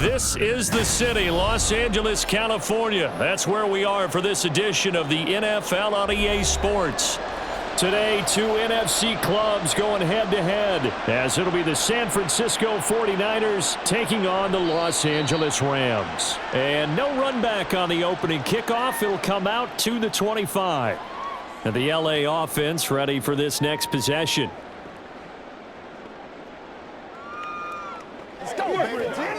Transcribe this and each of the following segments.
This is the city, Los Angeles, California. That's where we are for this edition of the NFL on EA Sports. Today, two NFC clubs going head-to-head, as it'll be the San Francisco 49ers taking on the Los Angeles Rams. And no run back on the opening kickoff. It'll come out to the 25. And the LA offense ready for this next possession. Let's go, baby.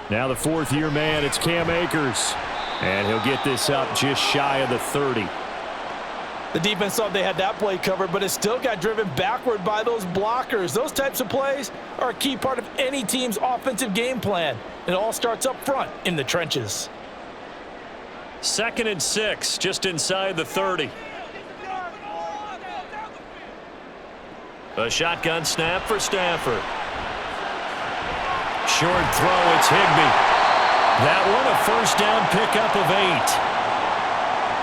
Now the fourth-year man, it's Cam Akers. And he'll get this up just shy of the 30. The defense thought they had that play covered, but it still got driven backward by those blockers. Those types of plays are a key part of any team's offensive game plan. It all starts up front in the trenches. 2nd and 6, just inside the 30. A shotgun snap for Stafford. Short throw, it's Higbee. That one a first down pickup of 8.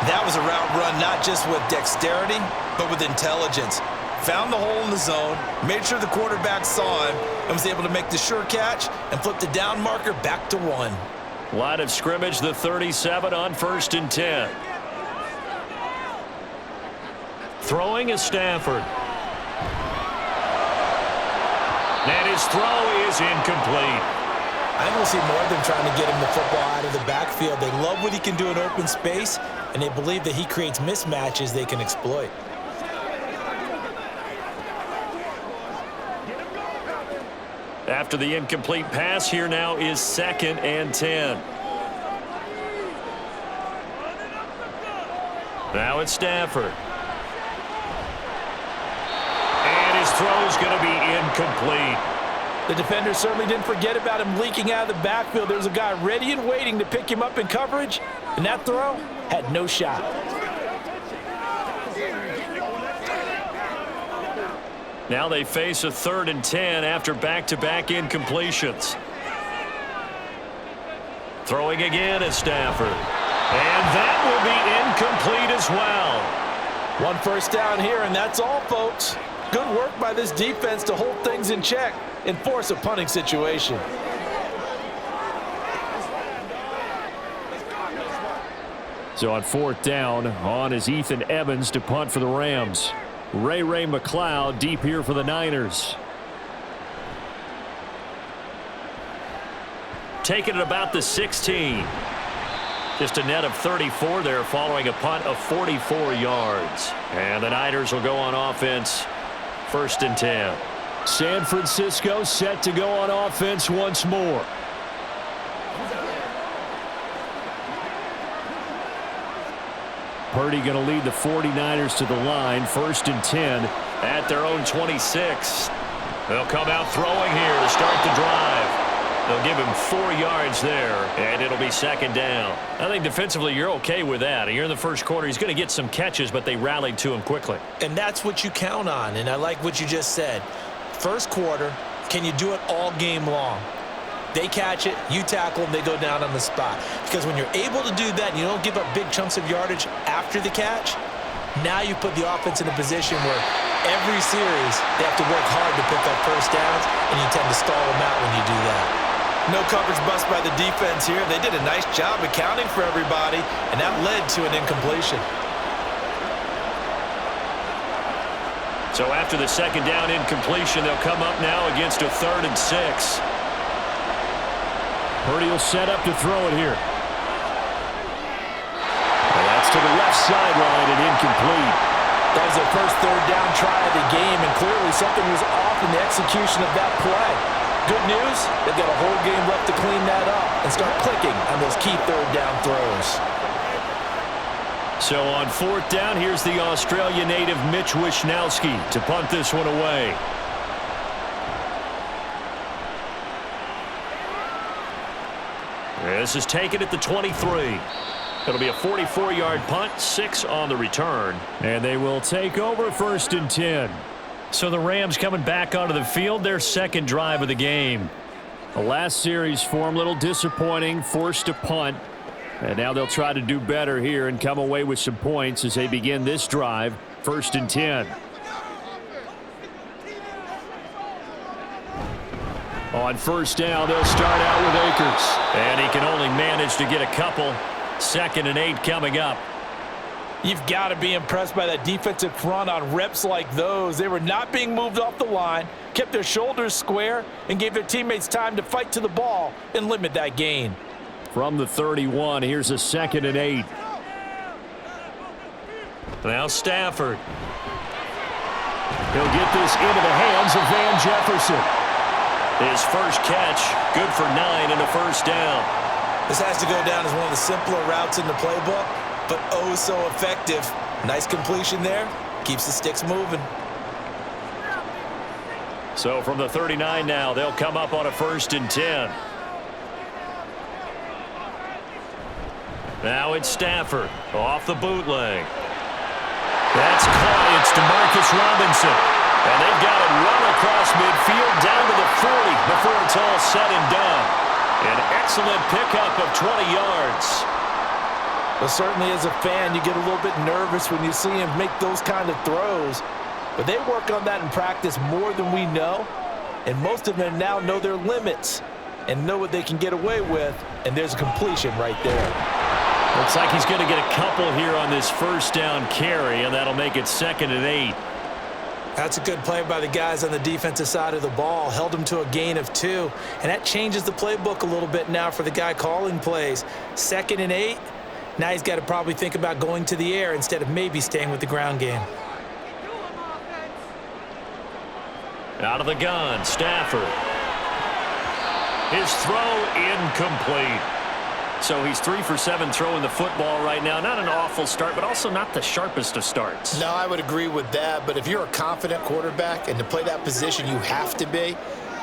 That was a route run not just with dexterity, but with intelligence. Found the hole in the zone, made sure the quarterback saw him, and was able to make the sure catch and flip the down marker back to 1. Line of scrimmage, the 37 on 1st and 10. Throwing is Stafford. And his throw is incomplete. I don't see more than trying to get him the football out of the backfield. They love what he can do in open space, and they believe that he creates mismatches they can exploit. After the incomplete pass, here now is 2nd and 10. Now it's Stafford. And his throw is going to be incomplete. The defender certainly didn't forget about him leaking out of the backfield. There was a guy ready and waiting to pick him up in coverage, and that throw had no shot. Now they face a 3rd and 10 after back-to-back incompletions. Throwing again is Stafford. And that will be incomplete as well. One first down here, and that's all, folks. Good work by this defense to hold things in check and force a punting situation. So on 4th down, on is Ethan Evans to punt for the Rams. Ray McLeod deep here for the Niners. Taking it about the 16. Just a net of 34 there following a punt of 44 yards. And the Niners will go on offense, 1st and 10. San Francisco set to go on offense once more. Purdy going to lead the 49ers to the line, 1st and 10 at their own 26. They'll come out throwing here to start the drive. They'll give him 4 yards there, and it'll be 2nd down. I think defensively you're okay with that. You're in the first quarter. He's going to get some catches, but they rallied to him quickly. And that's what you count on, and I like what you just said. First quarter, can you do it all game long? They catch it, you tackle them, they go down on the spot. Because when you're able to do that and you don't give up big chunks of yardage after the catch, now you put the offense in a position where every series they have to work hard to pick up first downs, and you tend to stall them out when you do that. No coverage bust by the defense here. They did a nice job accounting for everybody, and that led to an incompletion. So after the 2nd down incompletion, they'll come up now against a 3rd and 6. Purdy will set up to throw it here. And that's to the left sideline and incomplete. That was their first 3rd down try of the game, and clearly something was off in the execution of that play. Good news, they've got a whole game left to clean that up and start clicking on those key 3rd down throws. So on 4th down, here's the Australia native Mitch Wishnowsky to punt this one away. This is taken at the 23. It'll be a 44-yard punt, 6 on the return. And they will take over 1st and 10. So the Rams coming back onto the field, their 2nd drive of the game. The last series for them, a little disappointing, forced to punt. And now they'll try to do better here and come away with some points as they begin this drive. 1st and 10. On 1st down, they'll start out with Akers. And he can only manage to get a couple. 2nd and 8 coming up. You've got to be impressed by that defensive front on reps like those. They were not being moved off the line, kept their shoulders square, and gave their teammates time to fight to the ball and limit that gain. From the 31, here's a 2nd and 8. Now Stafford. He'll get this into the hands of Van Jefferson. His first catch, good for 9 and a 1st down. This has to go down as one of the simpler routes in the playbook, but oh so effective. Nice completion there. Keeps the sticks moving. So from the 39 now, they'll come up on a 1st and 10. Now it's Stafford off the bootleg. That's caught. It's DeMarcus Robinson. And they've got it run across midfield down to the 40 before it's all said and done. An excellent pickup of 20 yards. Well, certainly as a fan, you get a little bit nervous when you see him make those kind of throws. But they work on that in practice more than we know. And most of them now know their limits and know what they can get away with. And there's a completion right there. Looks like he's going to get a couple here on this 1st down carry, and that'll make it 2nd and 8. That's a good play by the guys on the defensive side of the ball. Held him to a gain of 2. And that changes the playbook a little bit now for the guy calling plays. 2nd and 8. Now he's got to probably think about going to the air instead of maybe staying with the ground game. Out of the gun, Stafford. His throw incomplete. So he's 3 for 7 throwing the football right now. Not an awful start, but also not the sharpest of starts. No, I would agree with that. But if you're a confident quarterback and to play that position you have to be,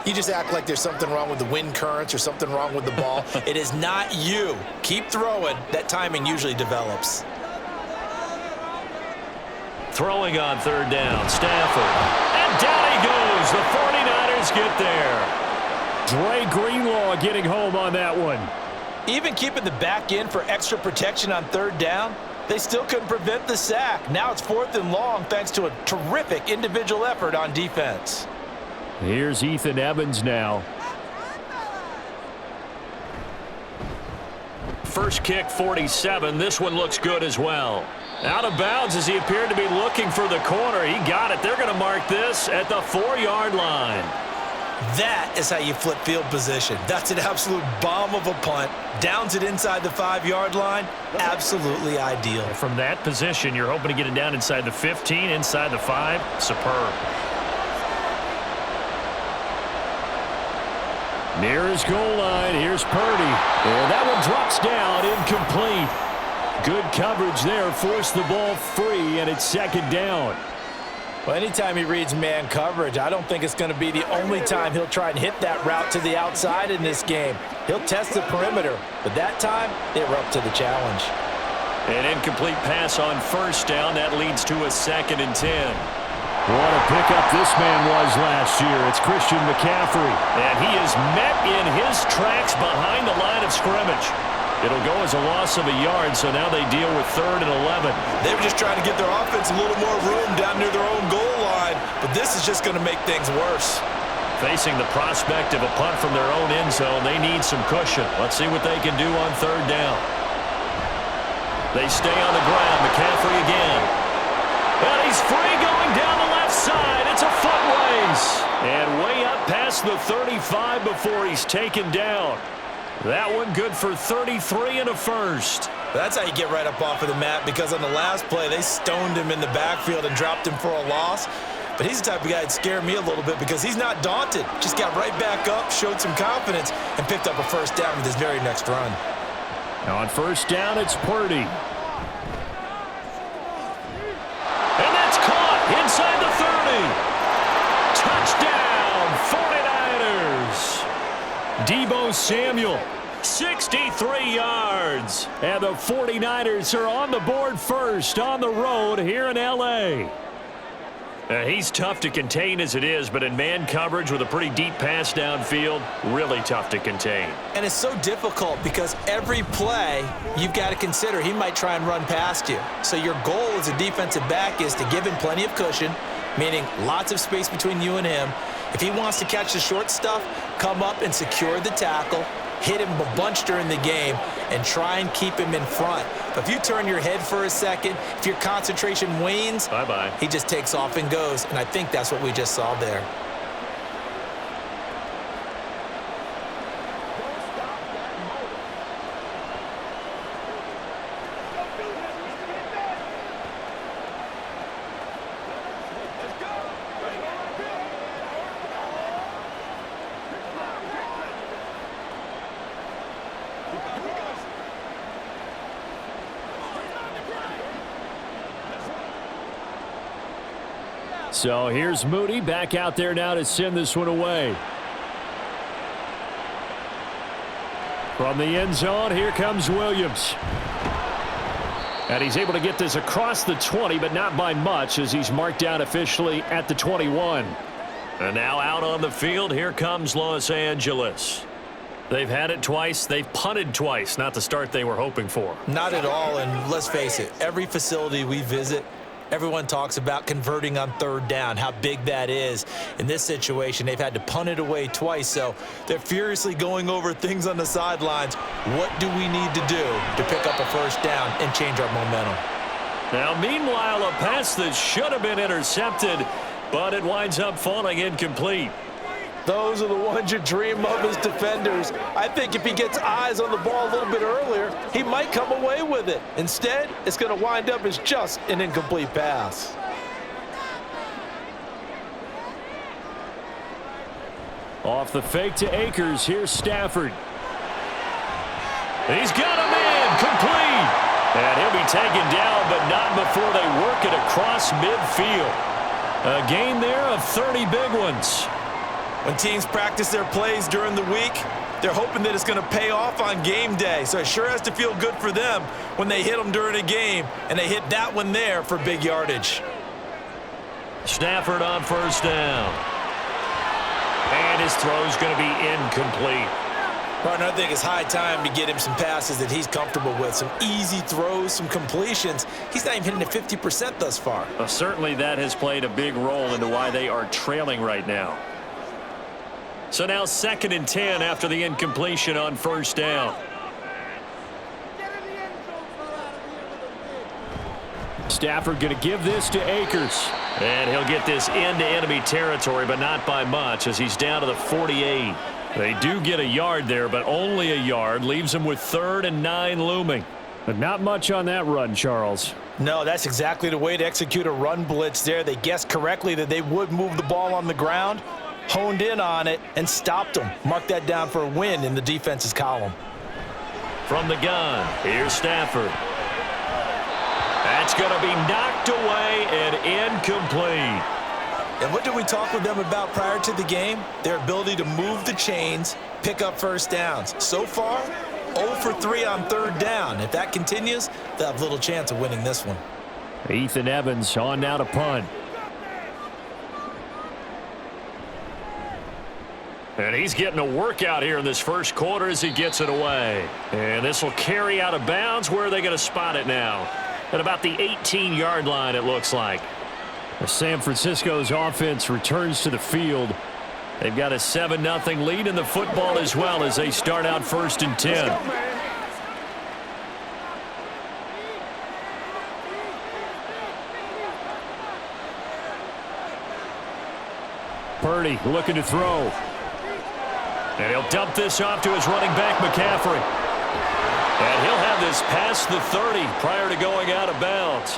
you just act like there's something wrong with the wind currents or something wrong with the ball. It is not you. Keep throwing. That timing usually develops. Throwing on 3rd down, Stafford. And down he goes. The 49ers get there. Dre Greenlaw getting home on that one. Even keeping the back end for extra protection on 3rd down, they still couldn't prevent the sack. Now it's 4th and long thanks to a terrific individual effort on defense. Here's Ethan Evans now. First kick, 47. This one looks good as well. Out of bounds as he appeared to be looking for the corner. He got it. They're going to mark this at the 4-yard line. That is how you flip field position. That's an absolute bomb of a punt. Downs it inside the 5-yard line. Absolutely ideal. From that position, you're hoping to get it down inside the 15, inside the 5. Superb. Near his goal line, here's Purdy. And that one drops down, incomplete. Good coverage there, forced the ball free, and it's 2nd down. Well, anytime he reads man coverage, I don't think it's going to be the only time he'll try and hit that route to the outside in this game. He'll test the perimeter, but that time, they were up to the challenge. An incomplete pass on 1st down. That leads to a 2nd and 10. What a pickup this man was last year. It's Christian McCaffrey. And he is met in his tracks behind the line of scrimmage. It'll go as a loss of a yard, so now they deal with 3rd and 11. They were just trying to give their offense a little more room down near their own goal line, but this is just going to make things worse. Facing the prospect of a punt from their own end zone, they need some cushion. Let's see what they can do on 3rd down. They stay on the ground. McCaffrey again. And he's free going down the left side. It's a foot race. And way up past the 35 before he's taken down. That one good for 33 and a 1st. That's how you get right up off of the mat, because on the last play, they stoned him in the backfield and dropped him for a loss. But he's the type of guy that scared me a little bit because he's not daunted. Just got right back up, showed some confidence, and picked up a 1st down with his very next run. Now on 1st down, it's Purdy. And that's caught inside the 30. Touchdown, 49ers. Deebo Samuel, 63 yards. And the 49ers are on the board first on the road here in L.A. He's tough to contain as it is, but in man coverage with a pretty deep pass downfield, really tough to contain. And it's so difficult because every play you've got to consider he might try and run past you. So your goal as a defensive back is to give him plenty of cushion, meaning lots of space between you and him. If he wants to catch the short stuff, come up and secure the tackle, hit him a bunch during the game, and try and keep him in front. But if you turn your head for a second, if your concentration wanes, bye-bye, he just takes off and goes, and I think that's what we just saw there. So here's Moody back out there now to send this one away. From the end zone, here comes Williams. And he's able to get this across the 20, but not by much as he's marked down officially at the 21. And now out on the field, here comes Los Angeles. They've had it twice. They've punted twice. Not the start they were hoping for. Not at all, and let's face it, every facility we visit, everyone talks about converting on third down, how big that is. In this situation, they've had to punt it away twice, so they're furiously going over things on the sidelines. What do we need to do to pick up a first down and change our momentum? Now, meanwhile, a pass that should have been intercepted, but it winds up falling incomplete. Those are the ones you dream of as defenders. I think if he gets eyes on the ball a little bit earlier, he might come away with it. Instead, it's going to wind up as just an incomplete pass. Off the fake to Akers, here's Stafford. He's got a man, complete. And he'll be taken down, but not before they work it across midfield. A gain there of 30 big ones. When teams practice their plays during the week, they're hoping that it's going to pay off on game day. So it sure has to feel good for them when they hit them during a game, and they hit that one there for big yardage. Stafford on first down. And his throw's going to be incomplete. Partner, I think it's high time to get him some passes that he's comfortable with, some easy throws, some completions. He's not even hitting at 50% thus far. Well, certainly that has played a big role into why they are trailing right now. So now 2nd and 10 after the incompletion on first down. Stafford going to give this to Akers. And he'll get this into enemy territory, but not by much as he's down to the 48. They do get a yard there, but only a yard. Leaves them with 3rd and 9 looming. But not much on that run, Charles. No, that's exactly the way to execute a run blitz there. They guessed correctly that they would move the ball on the ground, honed in on it, and stopped them. Mark that down for a win in the defense's column. From the gun, here's Stafford. That's going to be knocked away and incomplete. And what did we talk with them about prior to the game? Their ability to move the chains, pick up first downs. So far, 0 for 3 on 3rd down. If that continues, they'll have little chance of winning this one. Ethan Evans on now to punt. And he's getting a workout here in this first quarter as he gets it away. And this will carry out of bounds. Where are they going to spot it now? At about the 18-yard line, it looks like. San Francisco's offense returns to the field. They've got a 7-0 lead in the football as well as they start out 1st and 10. Purdy looking to throw. And he'll dump this off to his running back, McCaffrey. And he'll have this past the 30 prior to going out of bounds.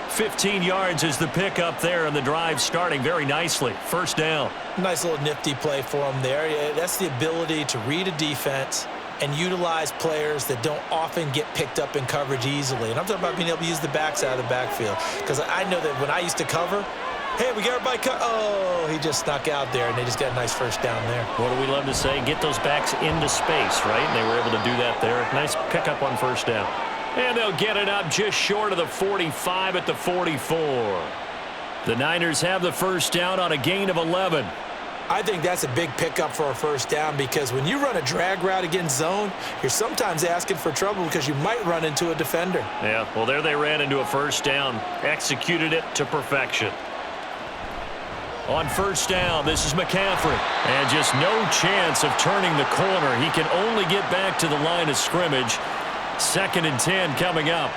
15 yards is the pickup there, and the drive starting very nicely. First down. Nice little nifty play for him there. That's the ability to read a defense and utilize players that don't often get picked up in coverage easily. And I'm talking about being able to use the backs out of the backfield. Because I know that when I used to cover, hey, we got everybody cut. Oh, he just snuck out there, and they just got a nice first down there. What do we love to say? Get those backs into space, right? And they were able to do that there. Nice pickup on first down. And they'll get it up just short of the 45 at the 44. The Niners have the first down on a gain of 11. I think that's a big pickup for a first down because when you run a drag route against zone, you're sometimes asking for trouble because you might run into a defender. Yeah, well, there they ran into a first down. Executed it to perfection. On first down, this is McCaffrey. And just no chance of turning the corner. He can only get back to the line of scrimmage. 2nd and 10 coming up.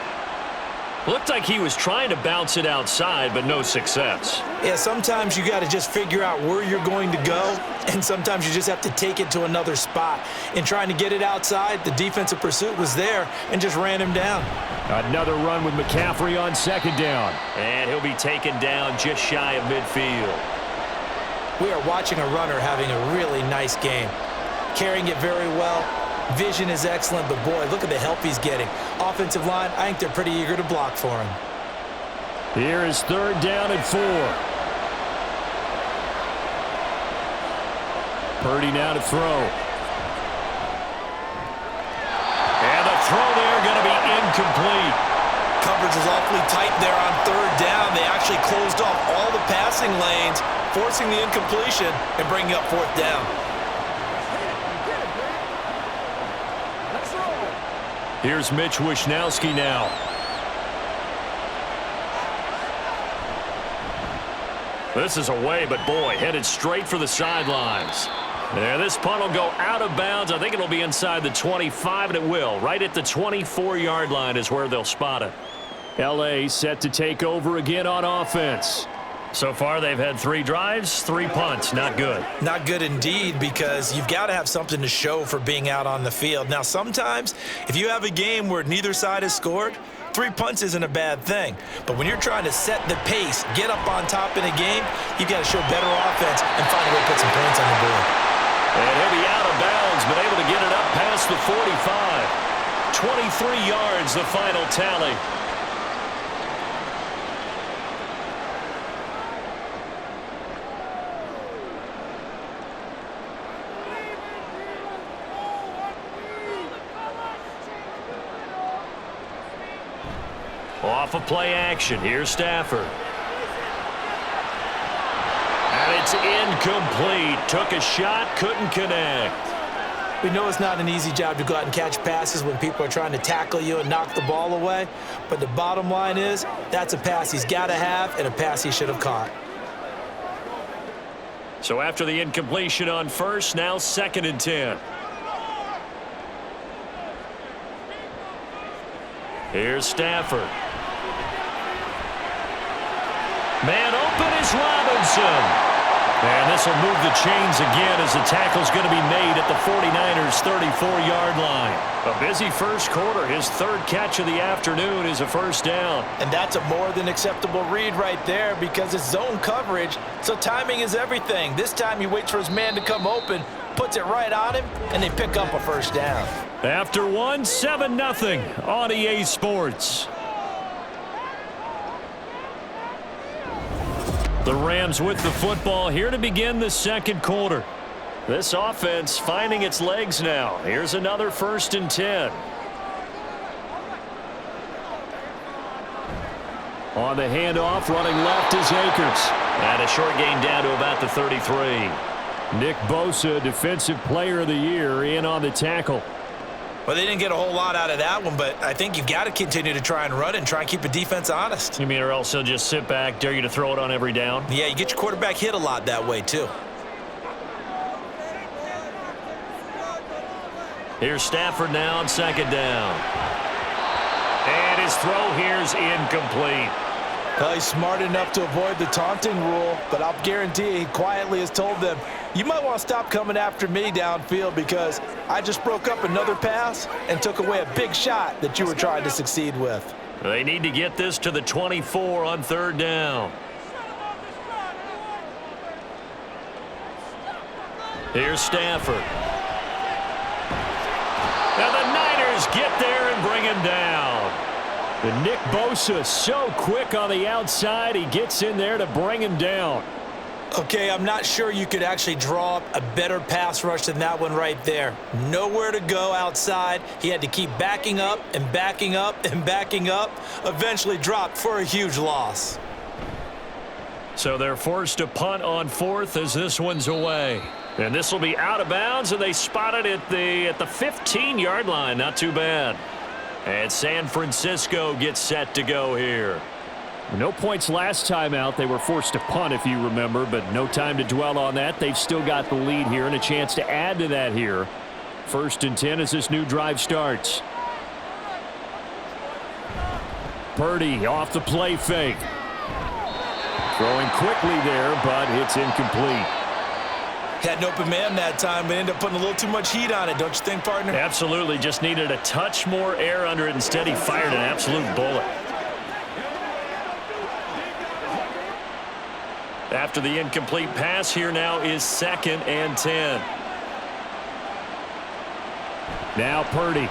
Looked like he was trying to bounce it outside, but no success. Yeah, sometimes you got to just figure out where you're going to go, and sometimes you just have to take it to another spot. In trying to get it outside, the defensive pursuit was there and just ran him down. Another run with McCaffrey on 2nd down. And he'll be taken down just shy of midfield. We are watching a runner having a really nice game. Carrying it very well. Vision is excellent, but boy, look at the help he's getting. Offensive line, I think they're pretty eager to block for him. Here is 3rd down and 4. Purdy now to throw. And the throw there going to be incomplete. Coverage was awfully tight there on 3rd down. They actually closed off all the passing lanes, forcing the incompletion and bringing up 4th down. Here's Mitch Wishnowski now. This is away, but boy, headed straight for the sidelines. And this punt will go out of bounds. I think it'll be inside the 25, and it will. Right at the 24-yard line is where they'll spot it. L.A. set to take over again on offense. So far, they've had 3 drives, 3 punts. Not good. Not good indeed, because you've got to have something to show for being out on the field. Now, sometimes, if you have a game where neither side has scored, 3 punts isn't a bad thing. But when you're trying to set the pace, get up on top in a game, you've got to show better offense and find a way to put some points on the board. And he'll be out of bounds, but able to get it up past the 45. 23 yards, the final tally. Off of play action. Here's Stafford. And it's incomplete. Took a shot, couldn't connect. We know it's not an easy job to go out and catch passes when people are trying to tackle you and knock the ball away. But the bottom line is, that's a pass he's got to have and a pass he should have caught. So after the incompletion on first, now 2nd and 10. Here's Stafford. Man open is Robinson. And this will move the chains again as the tackle's going to be made at the 49ers' 34-yard line. A busy first quarter. His 3rd catch of the afternoon is a first down. And that's a more than acceptable read right there because it's zone coverage, so timing is everything. This time he waits for his man to come open, puts it right on him, and they pick up a first down. After one, 7-0 on EA Sports. The Rams with the football here to begin the 2nd quarter. This offense finding its legs now. Here's another 1st and 10. On the handoff, running left is Akers. And a short gain down to about the 33. Nick Bosa, Defensive Player of the Year, in on the tackle. Well, they didn't get a whole lot out of that one, but I think you've got to continue to try and run it and try and keep the defense honest. You mean or else they'll just sit back, dare you to throw it on every down? Yeah, you get your quarterback hit a lot that way, too. Here's Stafford now on 2nd down. And his throw here's incomplete. Well, he's smart enough to avoid the taunting rule, but I'll guarantee he quietly has told them, you might want to stop coming after me downfield because I just broke up another pass and took away a big shot that you were trying to succeed with. They need to get this to the 24 on 3rd down. Here's Stafford. And the Niners get there and bring him down. The Nick Bosa so quick on the outside. He gets in there to bring him down. Okay, I'm not sure you could actually draw up a better pass rush than that one right there. Nowhere to go outside. He had to keep backing up and backing up and backing up. Eventually dropped for a huge loss. So they're forced to punt on fourth as this one's away. And this will be out of bounds, and they spot it at the 15-yard line. Not too bad. And San Francisco gets set to go here. No points last time out. They were forced to punt, if you remember, but no time to dwell on that. They've still got the lead here and a chance to add to that here. 1st and 10 as this new drive starts. Purdy off the play fake. Throwing quickly there, but it's incomplete. Had an open man that time, but ended up putting a little too much heat on it, don't you think, partner? Absolutely. Just needed a touch more air under it. Instead, he fired an absolute bullet. After the incomplete pass, here now is 2nd and 10. Now Purdy.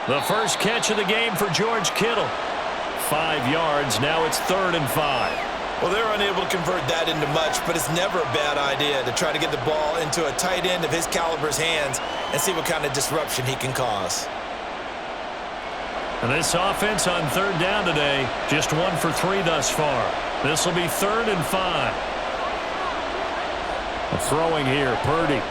The first catch of the game for George Kittle. 5 yards. Now it's 3rd and 5. Well, they're unable to convert that into much, but it's never a bad idea to try to get the ball into a tight end of his caliber's hands and see what kind of disruption he can cause. And this offense on 3rd down today, just 1 for 3 thus far. This will be 3rd and 5. Throwing here, Purdy.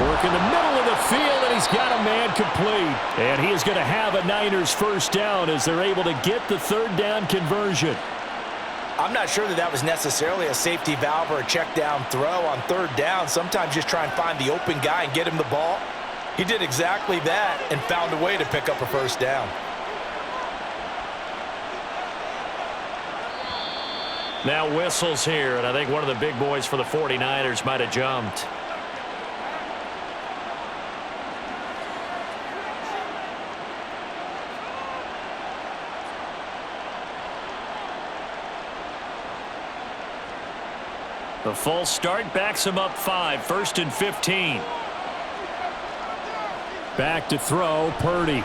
Work in the middle of the field, and he's got a man complete. And he is going to have a Niners first down as they're able to get the 3rd down conversion. I'm not sure that was necessarily a safety valve or a check down throw on 3rd down. Sometimes just try and find the open guy and get him the ball. He did exactly that and found a way to pick up a first down. Now whistles here, and I think one of the big boys for the 49ers might have jumped. The false start backs him up 5, 1st and 15. Back to throw, Purdy.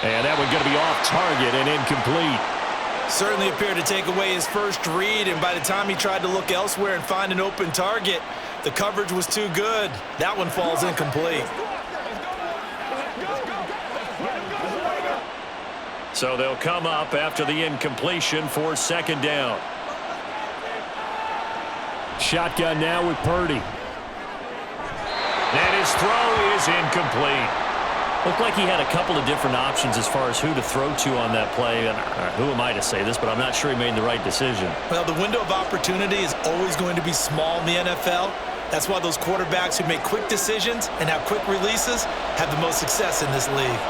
And that one going to be off target and incomplete. Certainly appeared to take away his first read, and by the time he tried to look elsewhere and find an open target, the coverage was too good. That one falls incomplete. So they'll come up after the incompletion for 2nd down. Shotgun now with Purdy. And his throw is incomplete. Looked like he had a couple of different options as far as who to throw to on that play. And who am I to say this, but I'm not sure he made the right decision. Well, the window of opportunity is always going to be small in the NFL. That's why those quarterbacks who make quick decisions and have quick releases have the most success in this league.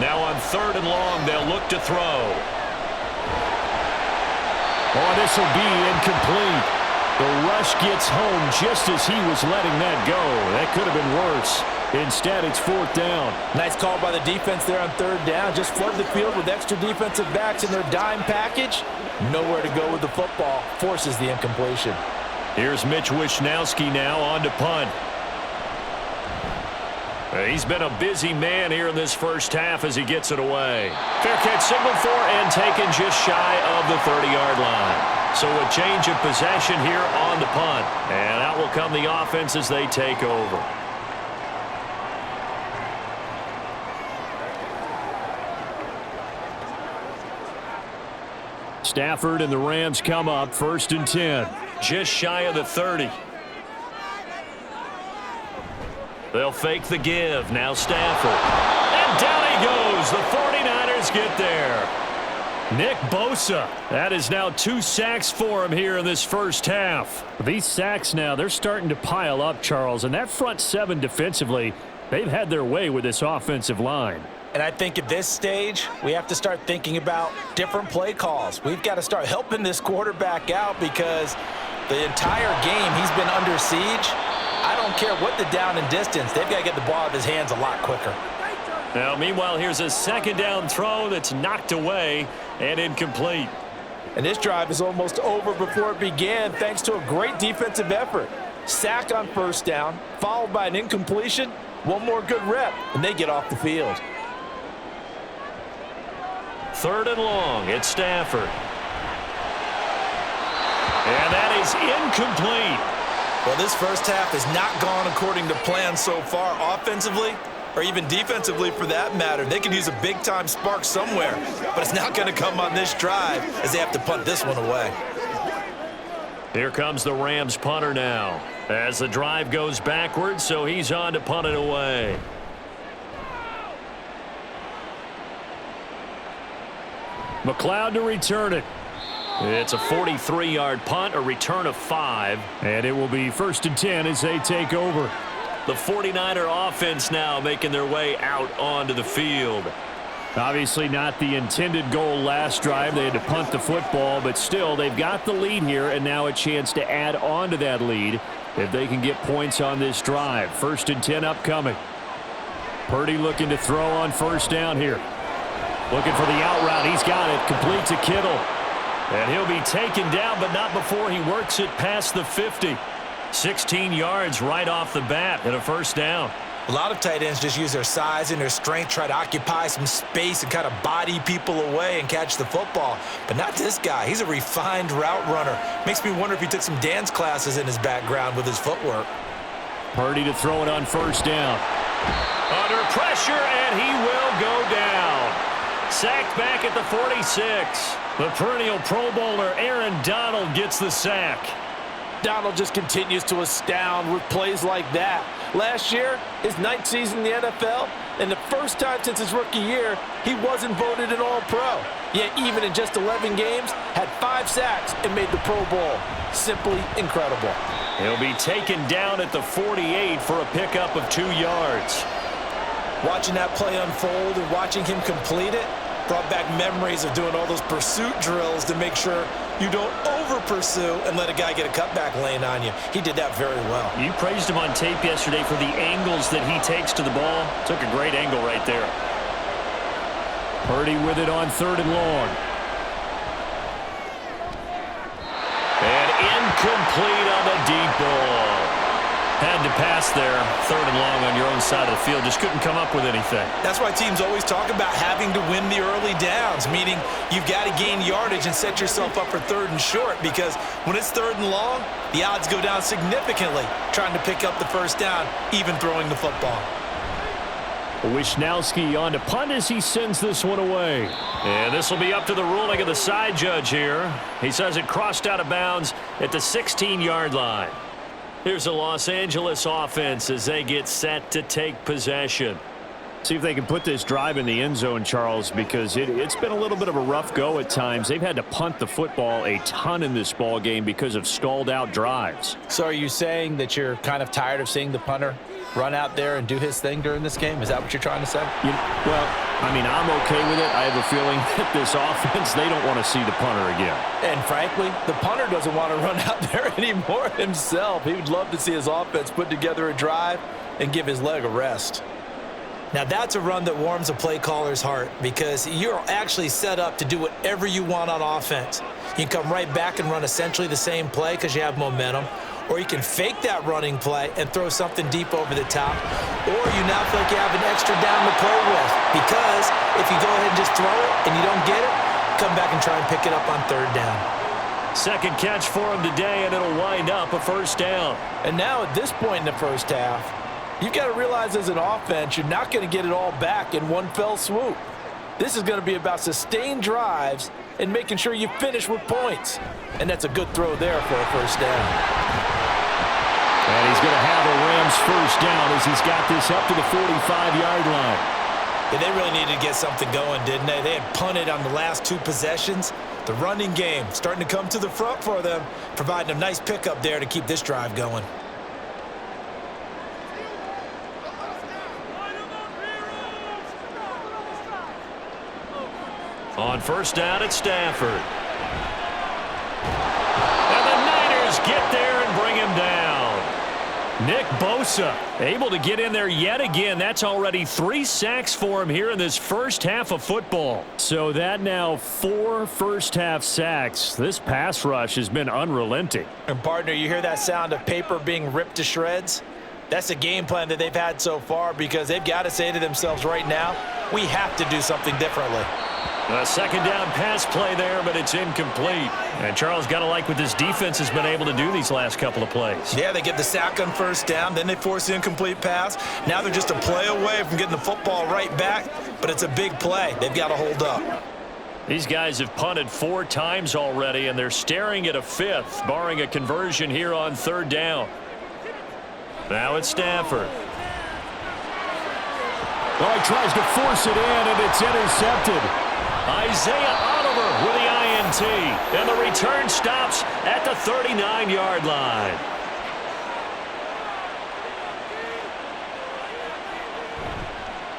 Now on 3rd and long, they'll look to throw. Oh, this will be incomplete. The rush gets home just as he was letting that go. That could have been worse. Instead, it's 4th down. Nice call by the defense there on 3rd down. Just flood the field with extra defensive backs in their dime package. Nowhere to go with the football. Forces the incompletion. Here's Mitch Wishnowski now on to punt. He's been a busy man here in this first half as he gets it away. Fair catch signaled for and taken just shy of the 30-yard line. So a change of possession here on the punt. And out will come the offense as they take over. Stafford and the Rams come up 1st and 10. Just shy of the 30. They'll fake the give. Now Stafford. And down he goes. The 49ers get there. Nick Bosa. That is now 2 sacks for him here in this first half. These sacks now, they're starting to pile up, Charles. And that front 7 defensively, they've had their way with this offensive line. And I think at this stage, we have to start thinking about different play calls. We've got to start helping this quarterback out because the entire game he's been under siege. I don't care what the down and distance. They've got to get the ball out of his hands a lot quicker. Now, meanwhile, here's a 2nd down throw that's knocked away and incomplete. And this drive is almost over before it began thanks to a great defensive effort. Sack on 1st down, followed by an incompletion. One more good rep, and they get off the field. 3rd and long. It's Stafford. And that is incomplete. Well, this first half has not gone according to plan so far offensively. or even defensively for that matter. They could use a big-time spark somewhere, but it's not going to come on this drive as they have to punt this one away. Here comes the Rams punter now as the drive goes backwards, so he's on to punt it away. McLeod to return it. It's a 43-yard punt, a return of 5. And it will be 1st and 10 as they take over. The 49er offense now making their way out onto the field. Obviously not the intended goal last drive. They had to punt the football, but still they've got the lead here, and now a chance to add on to that lead if they can get points on this drive. 1st and 10 upcoming. Purdy looking to throw on 1st down here. Looking for the out route. He's got it. Complete to Kittle. And he'll be taken down, but not before he works it past the 50. 16 yards right off the bat and a 1st down. A lot of tight ends just use their size and their strength, try to occupy some space and kind of body people away and catch the football. But not this guy. He's a refined route runner. Makes me wonder if he took some dance classes in his background with his footwork. Purdy to throw it on 1st down. Under pressure, and he will go down. Sacked back at the 46. The perennial Pro Bowler Aaron Donald gets the sack. Donald just continues to astound with plays like that. Last year, his 9th season in the NFL, and the first time since his rookie year, he wasn't voted an All-Pro. Yet even in just 11 games, had 5 sacks and made the Pro Bowl. Simply incredible. He'll be taken down at the 48 for a pickup of 2 yards. Watching that play unfold and watching him complete it brought back memories of doing all those pursuit drills to make sure you don't over-pursue and let a guy get a cutback lane on you. He did that very well. You praised him on tape yesterday for the angles that he takes to the ball. Took a great angle right there. Purdy with it on 3rd and long. And incomplete on the deep ball. Had to pass there, 3rd and long on your own side of the field. Just couldn't come up with anything. That's why teams always talk about having to win the early downs, meaning you've got to gain yardage and set yourself up for 3rd and short, because when it's 3rd and long, the odds go down significantly trying to pick up the 1st down, even throwing the football. Wisnowski on to punt as he sends this one away. And this will be up to the ruling of the side judge here. He says it crossed out of bounds at the 16-yard line. Here's the Los Angeles offense as they get set to take possession. See if they can put this drive in the end zone, Charles, because it's been a little bit of a rough go at times. They've had to punt the football a ton in this ball game because of stalled out drives. So are you saying that you're kind of tired of seeing the punter run out there and do his thing during this game? Is that what you're trying to say? Well, I mean, I'm okay with it. I have a feeling that this offense, they don't want to see the punter again. And frankly, the punter doesn't want to run out there anymore himself. He would love to see his offense put together a drive and give his leg a rest. Now that's a run that warms a play caller's heart, because you're actually set up to do whatever you want on offense. You can come right back and run essentially the same play because you have momentum, or you can fake that running play and throw something deep over the top, or you now feel like you have an extra down to play with, because if you go ahead and just throw it and you don't get it, come back and try and pick it up on 3rd down. Second catch for him today, and it'll wind up a 1st down. And now at this point in the 1st half, you've got to realize as an offense, you're not going to get it all back in one fell swoop. This is going to be about sustained drives and making sure you finish with points. And that's a good throw there for a 1st down. And he's going to have a Rams 1st down as he's got this up to the 45-yard line. Yeah, they really needed to get something going, didn't they? They had punted on the last 2 possessions. The running game starting to come to the front for them, providing a nice pickup there to keep this drive going. On 1st down, it's Stafford. And the Niners get there and bring him down. Nick Bosa able to get in there yet again. That's already 3 sacks for him here in this 1st half of football. So that now 4 first-half sacks. This pass rush has been unrelenting. And partner, you hear that sound of paper being ripped to shreds? That's a game plan that they've had so far, because they've got to say to themselves right now, we have to do something differently. A second down pass play there, but it's incomplete. And Charles, got to like what this defense has been able to do these last couple of plays. Yeah, they get the sack on first down, then they force the incomplete pass. Now they're just a play away from getting the football right back, but it's a big play. They've got to hold up. These guys have punted 4 times already, and they're staring at a 5th, barring a conversion here on 3rd down. Now it's Stafford. Well, he tries to force it in, and it's intercepted. Isaiah Oliver with the INT, and the return stops at the 39-yard line.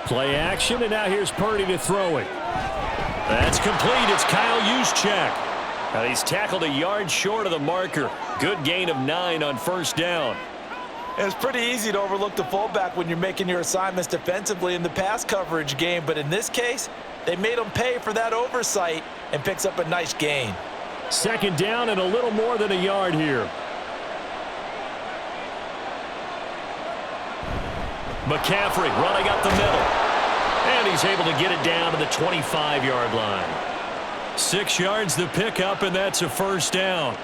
Play action, and now here's Purdy to throw it. That's complete. It's Kyle Juszczyk. And he's tackled a yard short of the marker. Good gain of 9 on 1st down. It's pretty easy to overlook the fullback when you're making your assignments defensively in the pass coverage game, but in this case, they made him pay for that oversight and picks up a nice gain. 2nd down and a little more than a yard here. McCaffrey running up the middle. And he's able to get it down to the 25-yard line. 6 yards the pickup, and that's a 1st down.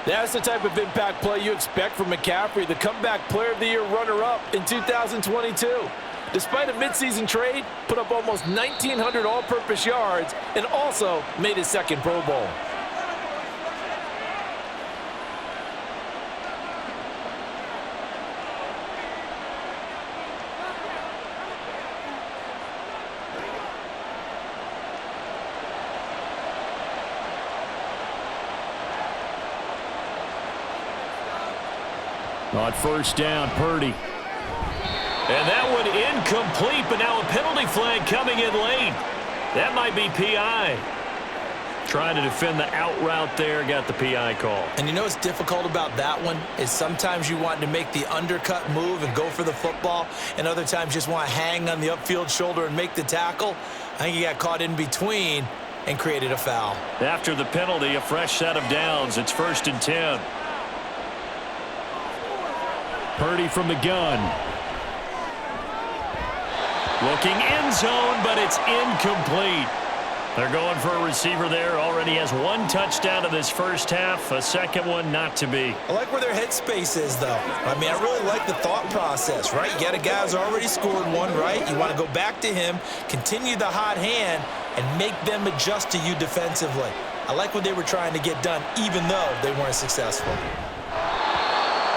That's the type of impact play you expect from McCaffrey, the comeback player of the year runner-up in 2022. Despite a midseason trade, put up almost 1,900 all-purpose yards and also made his 2nd Pro Bowl. On 1st down, Purdy. And that one incomplete, but now a penalty flag coming in late. That might be PI. Trying to defend the out route there, got the PI call. And you know what's difficult about that one is sometimes you want to make the undercut move and go for the football, and other times just want to hang on the upfield shoulder and make the tackle. I think he got caught in between and created a foul. After the penalty, a fresh set of downs. It's 1st and 10. Purdy from the gun. Looking end zone, but it's incomplete. They're going for a receiver there. Already has 1 touchdown in this 1st half. A 2nd one not to be. I like where their headspace is, though. I mean, I really like the thought process, right? You got a guy who's already scored 1, right? You want to go back to him, continue the hot hand, and make them adjust to you defensively. I like what they were trying to get done, even though they weren't successful.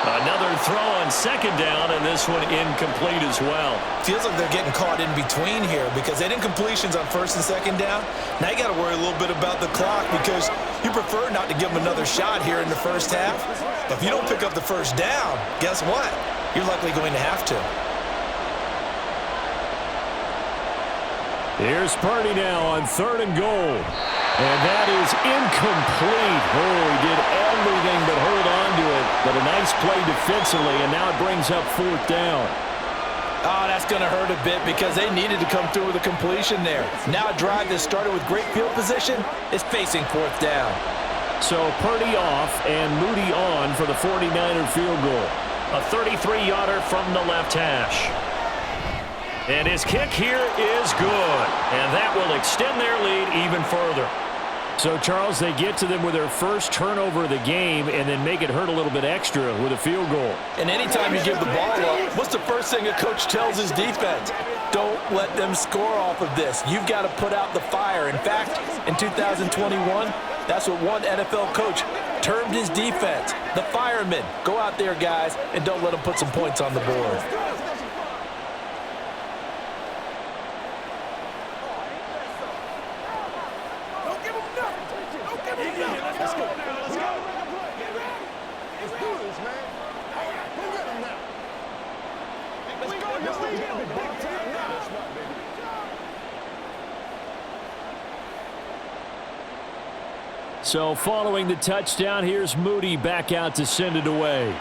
Another throw on 2nd down, and this one incomplete as well. Feels like they're getting caught in between here because they had incompletions on 1st and 2nd down. Now you got to worry a little bit about the clock because you prefer not to give them another shot here in the 1st half. But if you don't pick up the 1st down, guess what? You're likely going to have to. Here's Purdy now on 3rd and goal. And that is incomplete. Oh, he did everything but hold on to it. But a nice play defensively, and now it brings up 4th down. Oh, that's going to hurt a bit because they needed to come through with a completion there. Now a drive that started with great field position is facing 4th down. So Purdy off and Moody on for the 49er field goal. A 33-yarder from the left hash. And his kick here is good. And that will extend their lead even further. So, Charles, they get to them with their 1st turnover of the game and then make it hurt a little bit extra with a field goal. And anytime you give the ball up, what's the first thing a coach tells his defense? Don't let them score off of this. You've got to put out the fire. In fact, in 2021, that's what one NFL coach termed his defense, the firemen. Go out there, guys, and don't let them put some points on the board. So following the touchdown, here's Moody back out to send it away.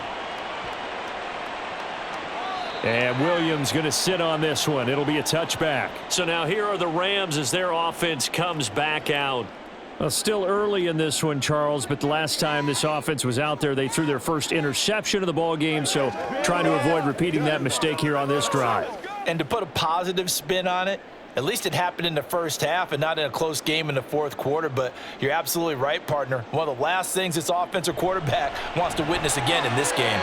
And Williams going to sit on this one. It'll be a touchback. So now here are the Rams as their offense comes back out. Well, still early in this one, Charles, but the last time this offense was out there, they threw their first interception of the ball game, so trying to avoid repeating that mistake here on this drive. And to put a positive spin on it, At least it happened in the first half and not in a close game in the fourth quarter, but you're absolutely right, partner. One of the last things this offensive quarterback wants to witness again in this game.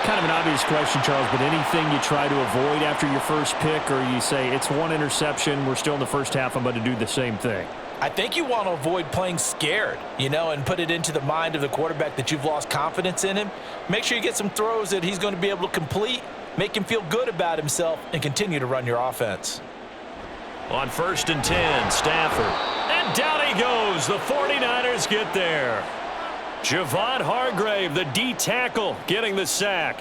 Kind of an obvious question, Charles, but anything you try to avoid after your first pick, or you say it's one interception, we're still in the first half, I'm going to do the same thing? I think you want to avoid playing scared, and put it into the mind of the quarterback that you've lost confidence in him. Make sure you get some throws that he's going to be able to complete, make him feel good about himself, and continue to run your offense. On 1st and 10, Stafford. And down he goes. The 49ers get there. Javon Hargrave, the D tackle, getting the sack.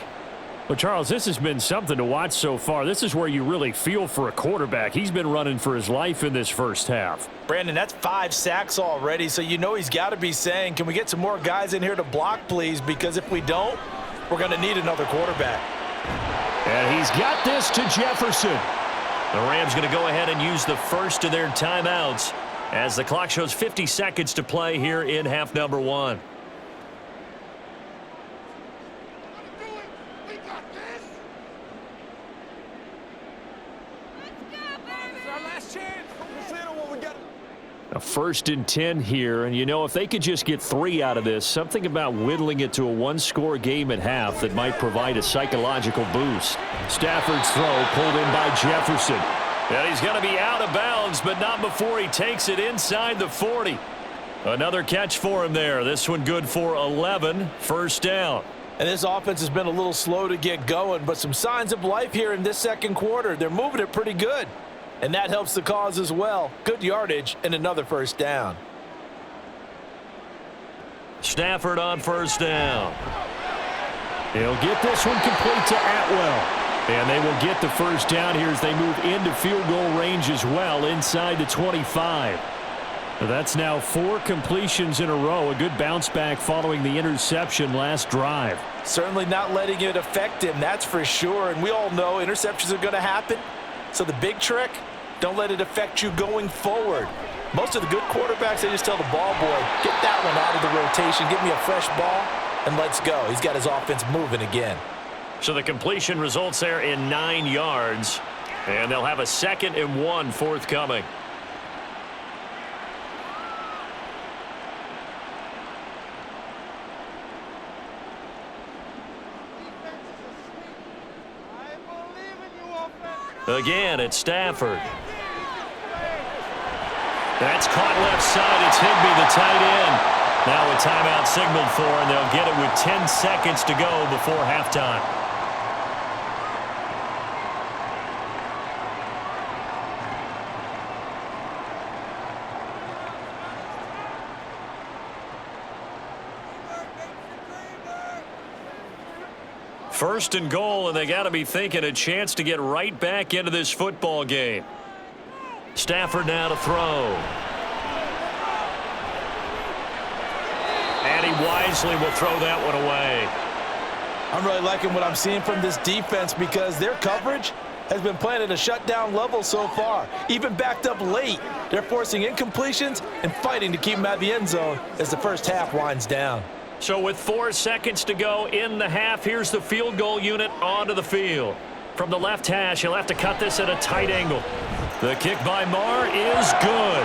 Well, Charles, this has been something to watch so far. This is where you really feel for a quarterback. He's been running for his life in this first half. Brandon, that's 5 sacks already, so he's got to be saying, can we get some more guys in here to block, please? Because if we don't, we're going to need another quarterback. And he's got this to Jefferson. The Rams going to go ahead and use the first of their timeouts as the clock shows 50 seconds to play here in half number 1. A 1st and 10 here, and if they could just get 3 out of this, something about whittling it to a one-score game at half that might provide a psychological boost. Stafford's throw pulled in by Jefferson. And he's going to be out of bounds, but not before he takes it inside the 40. Another catch for him there. This one good for 11, first down. And this offense has been a little slow to get going, but some signs of life here in this second quarter. They're moving it pretty good. And that helps the cause as well. Good yardage and another first down. Stafford on first down. He'll get this one complete to Atwell. And they will get the first down here as they move into field goal range as well inside the 25. That's now 4 completions in a row. A good bounce back following the interception last drive. Certainly not letting it affect him, that's for sure. And we all know interceptions are going to happen. So the big trick, don't let it affect you going forward. Most of the good quarterbacks, they just tell the ball boy, get that one out of the rotation, give me a fresh ball, and let's go. He's got his offense moving again. So the completion results there in 9 yards, and they'll have a 2nd and 1 forthcoming. Again, it's Stafford. That's caught left side. It's Higbee, the tight end. Now a timeout signaled for, and they'll get it with 10 seconds to go before halftime. First and goal, and they got to be thinking a chance to get right back into this football game. Stafford now to throw. And he wisely will throw that one away. I'm really liking what I'm seeing from this defense because their coverage has been playing at a shutdown level so far. Even backed up late, they're forcing incompletions and fighting to keep them at the end zone as the first half winds down. So with 4 seconds to go in the half, here's the field goal unit onto the field. From the left hash, he'll have to cut this at a tight angle. The kick by Marr is good.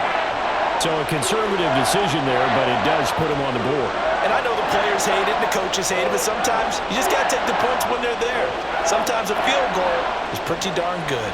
So a conservative decision there, but it does put him on the board. And I know the players hate it and the coaches hate it, but sometimes you just got to take the points when they're there. Sometimes a field goal is pretty darn good.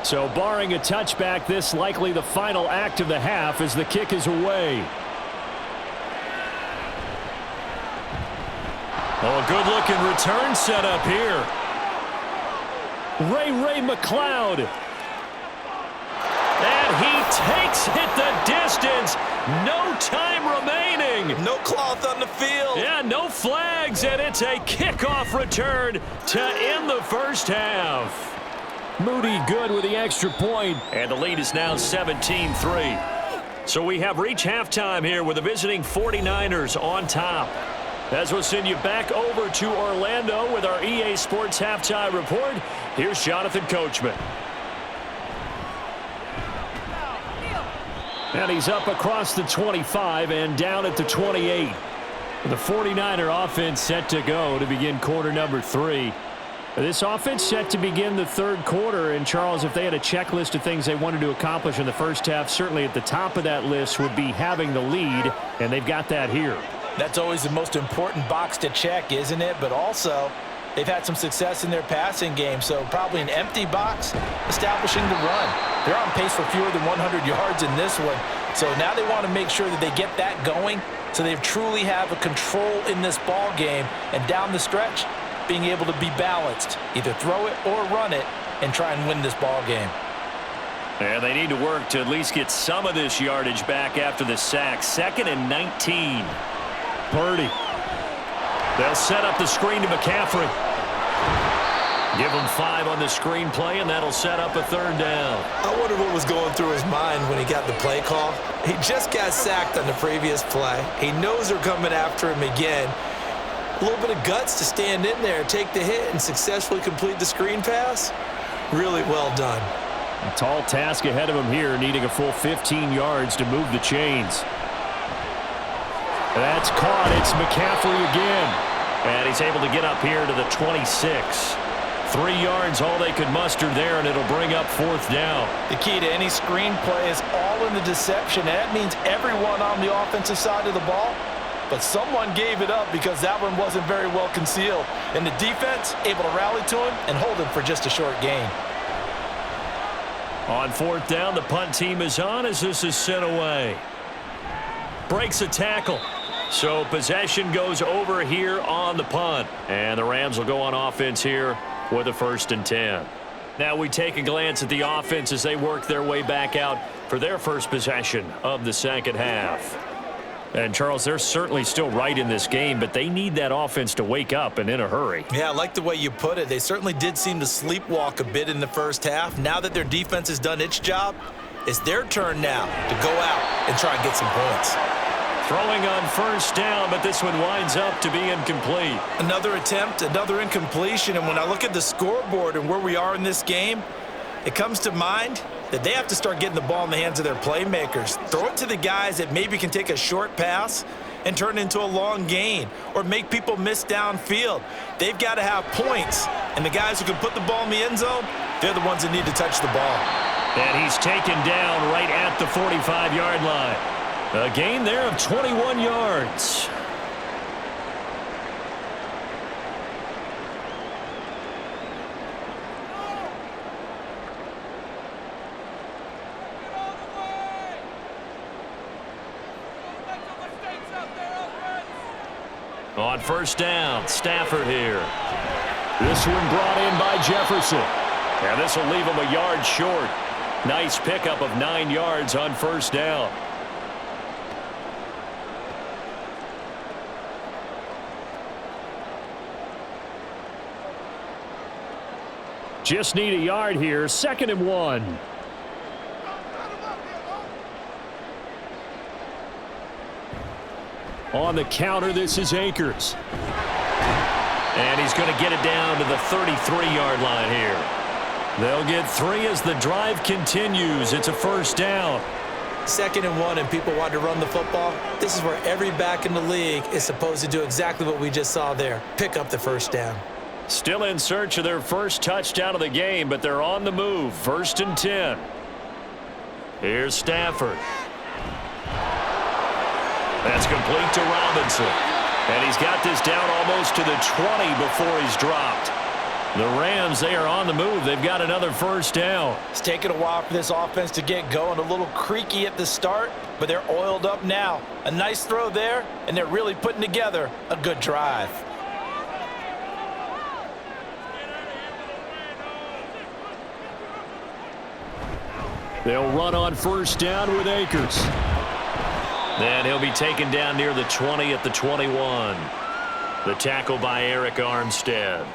So barring a touchback, this likely the final act of the half as the kick is away. Oh, a good-looking return set up here. Ray McLeod. And he takes it the distance. No time remaining. No cloth on the field. Yeah, no flags, and it's a kickoff return to end the first half. Moody good with the extra point, and the lead is now 17-3. So we have reached halftime here with the visiting 49ers on top. As we'll send you back over to Orlando with our EA Sports Halftime Report, here's Jonathan Coachman. And he's up across the 25 and down at the 28. The 49er offense set to go to begin quarter number 3. This offense set to begin the third quarter. And, Charles, if they had a checklist of things they wanted to accomplish in the first half, certainly at the top of that list would be having the lead, and they've got that here. That's always the most important box to check, isn't it? But also, they've had some success in their passing game, so probably an empty box establishing the run. They're on pace for fewer than 100 yards in this one, so now they want to make sure that they get that going so they truly have a control in this ball game, and down the stretch, being able to be balanced, either throw it or run it, and try and win this ball game. And they need to work to at least get some of this yardage back after the sack. 2nd and 19. Purdy. They'll set up the screen to McCaffrey. Give him 5 on the screen play, and that'll set up a third down. I wonder what was going through his mind when he got the play call. He just got sacked on the previous play. He knows they're coming after him again. A little bit of guts to stand in there, take the hit, and successfully complete the screen pass. Really well done. A tall task ahead of him here, needing a full 15 yards to move the chains. That's caught. It's McCaffrey again. And he's able to get up here to the 26. 3 yards, all they could muster there, and it'll bring up 4th down. The key to any screen play is all in the deception. And that means everyone on the offensive side of the ball. But someone gave it up because that one wasn't very well concealed. And the defense able to rally to him and hold him for just a short gain. On 4th down, the punt team is on as this is sent away. Breaks a tackle. So possession goes over here on the punt. And the Rams will go on offense here with a 1st and 10. Now we take a glance at the offense as they work their way back out for their first possession of the second half. And, Charles, they're certainly still right in this game, but they need that offense to wake up and in a hurry. Yeah, I like the way you put it. They certainly did seem to sleepwalk a bit in the first half. Now that their defense has done its job, it's their turn now to go out and try and get some points. Throwing on 1st down, but this one winds up to be incomplete. Another attempt, another incompletion, and when I look at the scoreboard and where we are in this game, it comes to mind that they have to start getting the ball in the hands of their playmakers. Throw it to the guys that maybe can take a short pass and turn it into a long gain or make people miss downfield. They've got to have points, and the guys who can put the ball in the end zone, they're the ones that need to touch the ball. And he's taken down right at the 45-yard line. A gain there of 21 yards. On 1st down, Stafford here. This one brought in by Jefferson. And this will leave him a yard short. Nice pickup of 9 yards on 1st down. Just need a yard here. 2nd and 1. On the counter, this is Akers. And he's going to get it down to the 33-yard line here. They'll get 3 as the drive continues. It's a 1st down. 2nd and 1, and people want to run the football. This is where every back in the league is supposed to do exactly what we just saw there. Pick up the 1st down. Still in search of their first touchdown of the game, but they're on the move. 1st and 10. Here's Stafford. That's complete to Robinson. And he's got this down almost to the 20 before he's dropped. The Rams, they are on the move. They've got another 1st down. It's taken a while for this offense to get going. A little creaky at the start, but they're oiled up now. A nice throw there, and they're really putting together a good drive. They'll run on 1st down with Akers. And he'll be taken down near the 20 at the 21. The tackle by Eric Armstead.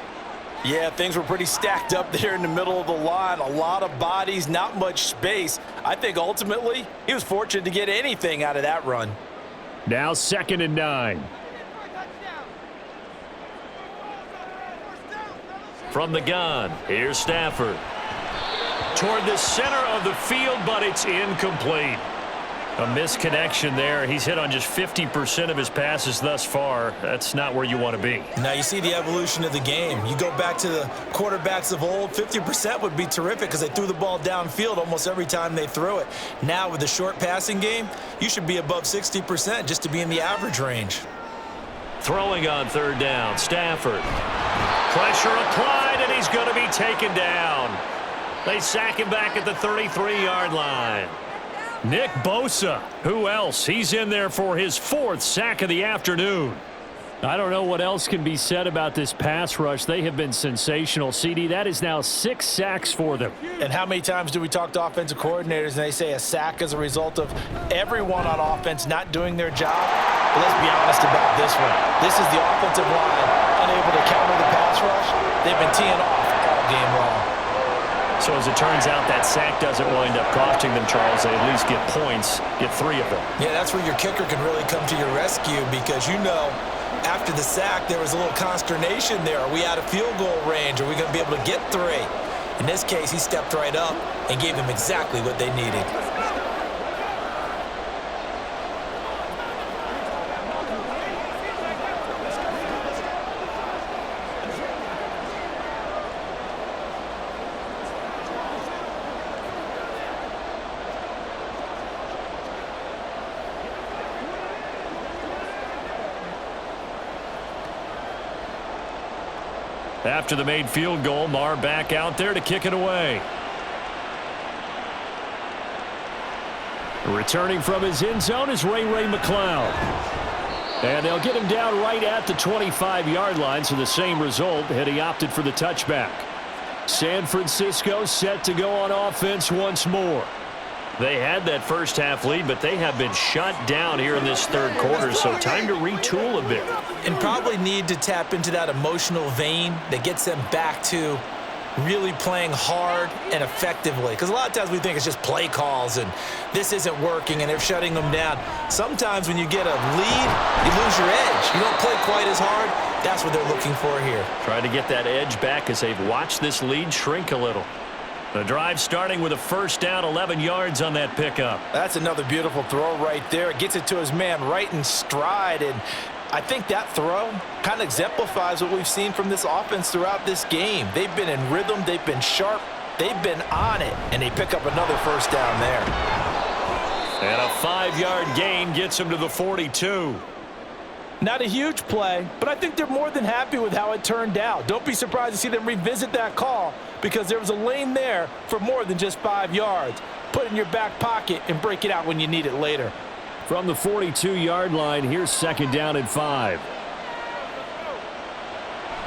Yeah, things were pretty stacked up there in the middle of the line. A lot of bodies, not much space. I think ultimately he was fortunate to get anything out of that run. Now 2nd and 9. From the gun, here's Stafford. Toward the center of the field, but it's incomplete. A misconnection there. He's hit on just 50% of his passes thus far. That's not where you want to be. Now you see the evolution of the game. You go back to the quarterbacks of old, 50% would be terrific because they threw the ball downfield almost every time they threw it. Now with the short passing game, you should be above 60% just to be in the average range. Throwing on 3rd down, Stafford. Pressure applied, and he's going to be taken down. They sack him back at the 33-yard line. Nick Bosa. Who else? He's in there for his 4th sack of the afternoon. I don't know what else can be said about this pass rush. They have been sensational. CD, that is now 6 sacks for them. And how many times do we talk to offensive coordinators and they say a sack is a result of everyone on offense not doing their job? But let's be honest about this one. This is the offensive line unable to counter the pass rush. They've been teeing off all game long. So as it turns out, that sack doesn't wind up costing them, Charles. They at least get points, get 3 of them. Yeah, that's where your kicker can really come to your rescue because you know after the sack there was a little consternation there. Are we out of field goal range? Are we going to be able to get 3? In this case, he stepped right up and gave them exactly what they needed. After the made field goal, Marr back out there to kick it away. Returning from his end zone is Ray McCloud. And they'll get him down right at the 25-yard line, so the same result had he opted for the touchback. San Francisco set to go on offense once more. They had that first half lead, but they have been shut down here in this 3rd quarter, so time to retool a bit. And probably need to tap into that emotional vein that gets them back to really playing hard and effectively. Because a lot of times we think it's just play calls and this isn't working and they're shutting them down. Sometimes when you get a lead, you lose your edge. You don't play quite as hard. That's what they're looking for here. Trying to get that edge back as they've watched this lead shrink a little. The drive starting with a 1st down, 11 yards on that pickup. That's another beautiful throw right there. It gets it to his man right in stride, and I think that throw kind of exemplifies what we've seen from this offense throughout this game. They've been in rhythm. They've been sharp. They've been on it, and they pick up another 1st down there. And a 5-yard gain gets him to the 42. Not a huge play, but I think they're more than happy with how it turned out. Don't be surprised to see them revisit that call because there was a lane there for more than just 5 yards. Put it in your back pocket and break it out when you need it later. From the 42-yard line, here's 2nd down and 5.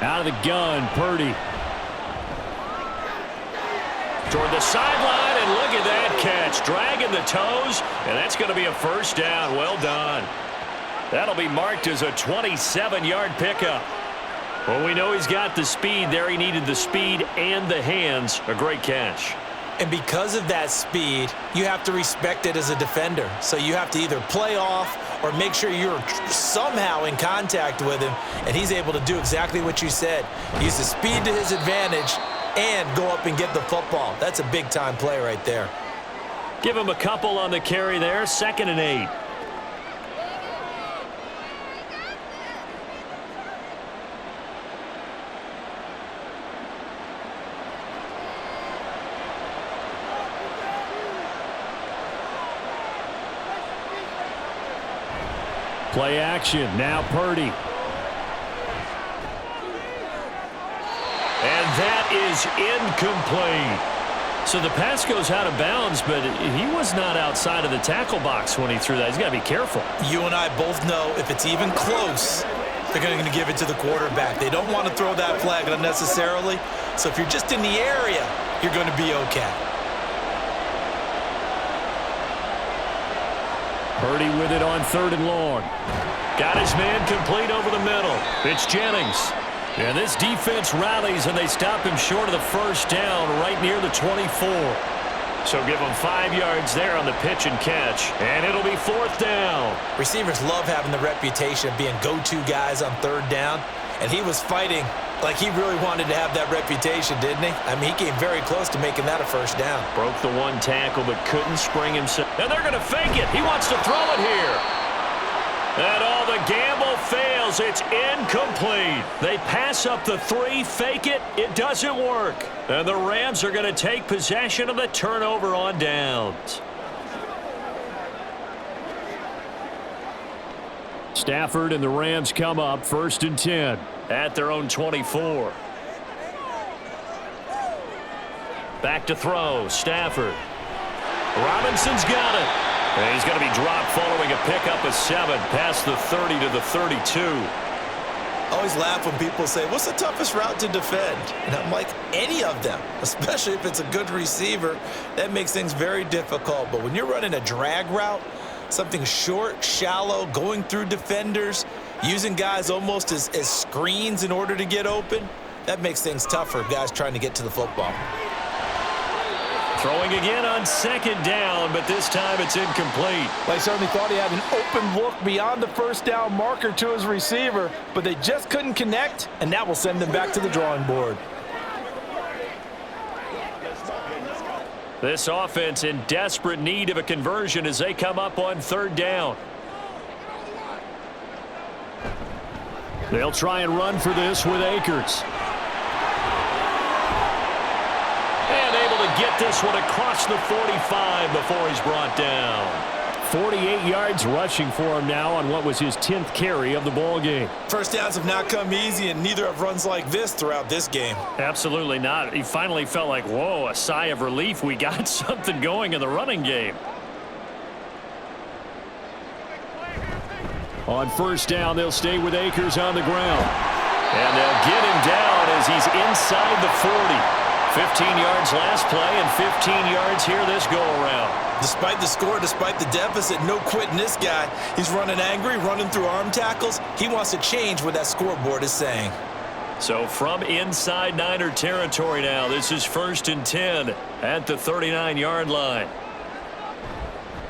Out of the gun, Purdy. Toward the sideline, and look at that catch. Dragging the toes, and that's going to be a 1st down. Well done. That'll be marked as a 27-yard pickup. Well, we know he's got the speed there. He needed the speed and the hands. A great catch. And because of that speed, you have to respect it as a defender. So you have to either play off or make sure you're somehow in contact with him, and he's able to do exactly what you said. Use the speed to his advantage and go up and get the football. That's a big-time play right there. Give him a couple on the carry there. 2nd and 8. Play action. Now Purdy. And that is incomplete. So the pass goes out of bounds, but he was not outside of the tackle box when he threw that. He's got to be careful. You and I both know if it's even close, they're going to give it to the quarterback. They don't want to throw that flag unnecessarily. So if you're just in the area, you're going to be okay. Purdy with it on 3rd and long. Got his man complete over the middle. It's Jennings. And this defense rallies, and they stop him short of the first down right near the 24. So give him 5 yards there on the pitch and catch, and it'll be 4th down. Receivers love having the reputation of being go-to guys on 3rd down, and he was fighting like he really wanted to have that reputation, didn't he? I mean, he came very close to making that a first down. Broke the one tackle, but couldn't spring himself. And they're going to fake it. He wants to throw it here. And all the gamble fails. It's incomplete. They pass up the 3, fake it. It doesn't work. And the Rams are going to take possession of the turnover on downs. Stafford and the Rams come up 1st and 10 at their own 24. Back to throw. Stafford. Robinson's got it. And he's going to be dropped following a pickup of 7 past the 30 to the 32. Always laugh when people say, what's the toughest route to defend? And I'm like, any of them, especially if it's a good receiver. That makes things very difficult. But when you're running a drag route, something short, shallow, going through defenders, using guys almost as screens in order to get open, that makes things tough for guys trying to get to the football. Throwing again on 2nd down, but this time it's incomplete. They certainly thought he had an open look beyond the first down marker to his receiver, but they just couldn't connect, and that will send them back to the drawing board. This offense in desperate need of a conversion as they come up on 3rd down. They'll try and run for this with Akers. And able to get this one across the 45 before he's brought down. 48 yards rushing for him now on what was his 10th carry of the ball game. First downs have not come easy, and neither have runs like this throughout this game. Absolutely not. He finally felt like, whoa, a sigh of relief. We got something going in the running game. On 1st down, they'll stay with Akers on the ground. And they'll get him down as he's inside the 40. 15 yards last play and 15 yards here this go-around. Despite the score, despite the deficit, no quitting this guy. He's running angry, running through arm tackles. He wants to change what that scoreboard is saying. So from inside Niner territory now, this is 1st and 10 at the 39-yard line.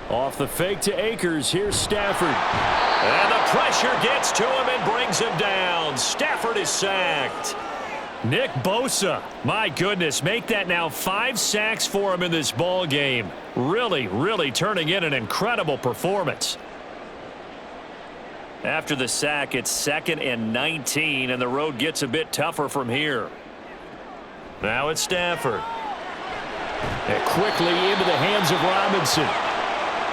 Off the fake to Akers, here's Stafford. And the pressure gets to him and brings him down. Stafford is sacked. Nick Bosa, my goodness, make that now 5 sacks for him in this ball game. Really turning in an incredible performance. After the sack, it's 2nd and 19, and the road gets a bit tougher from here. Now it's Stafford. And quickly into the hands of Robinson.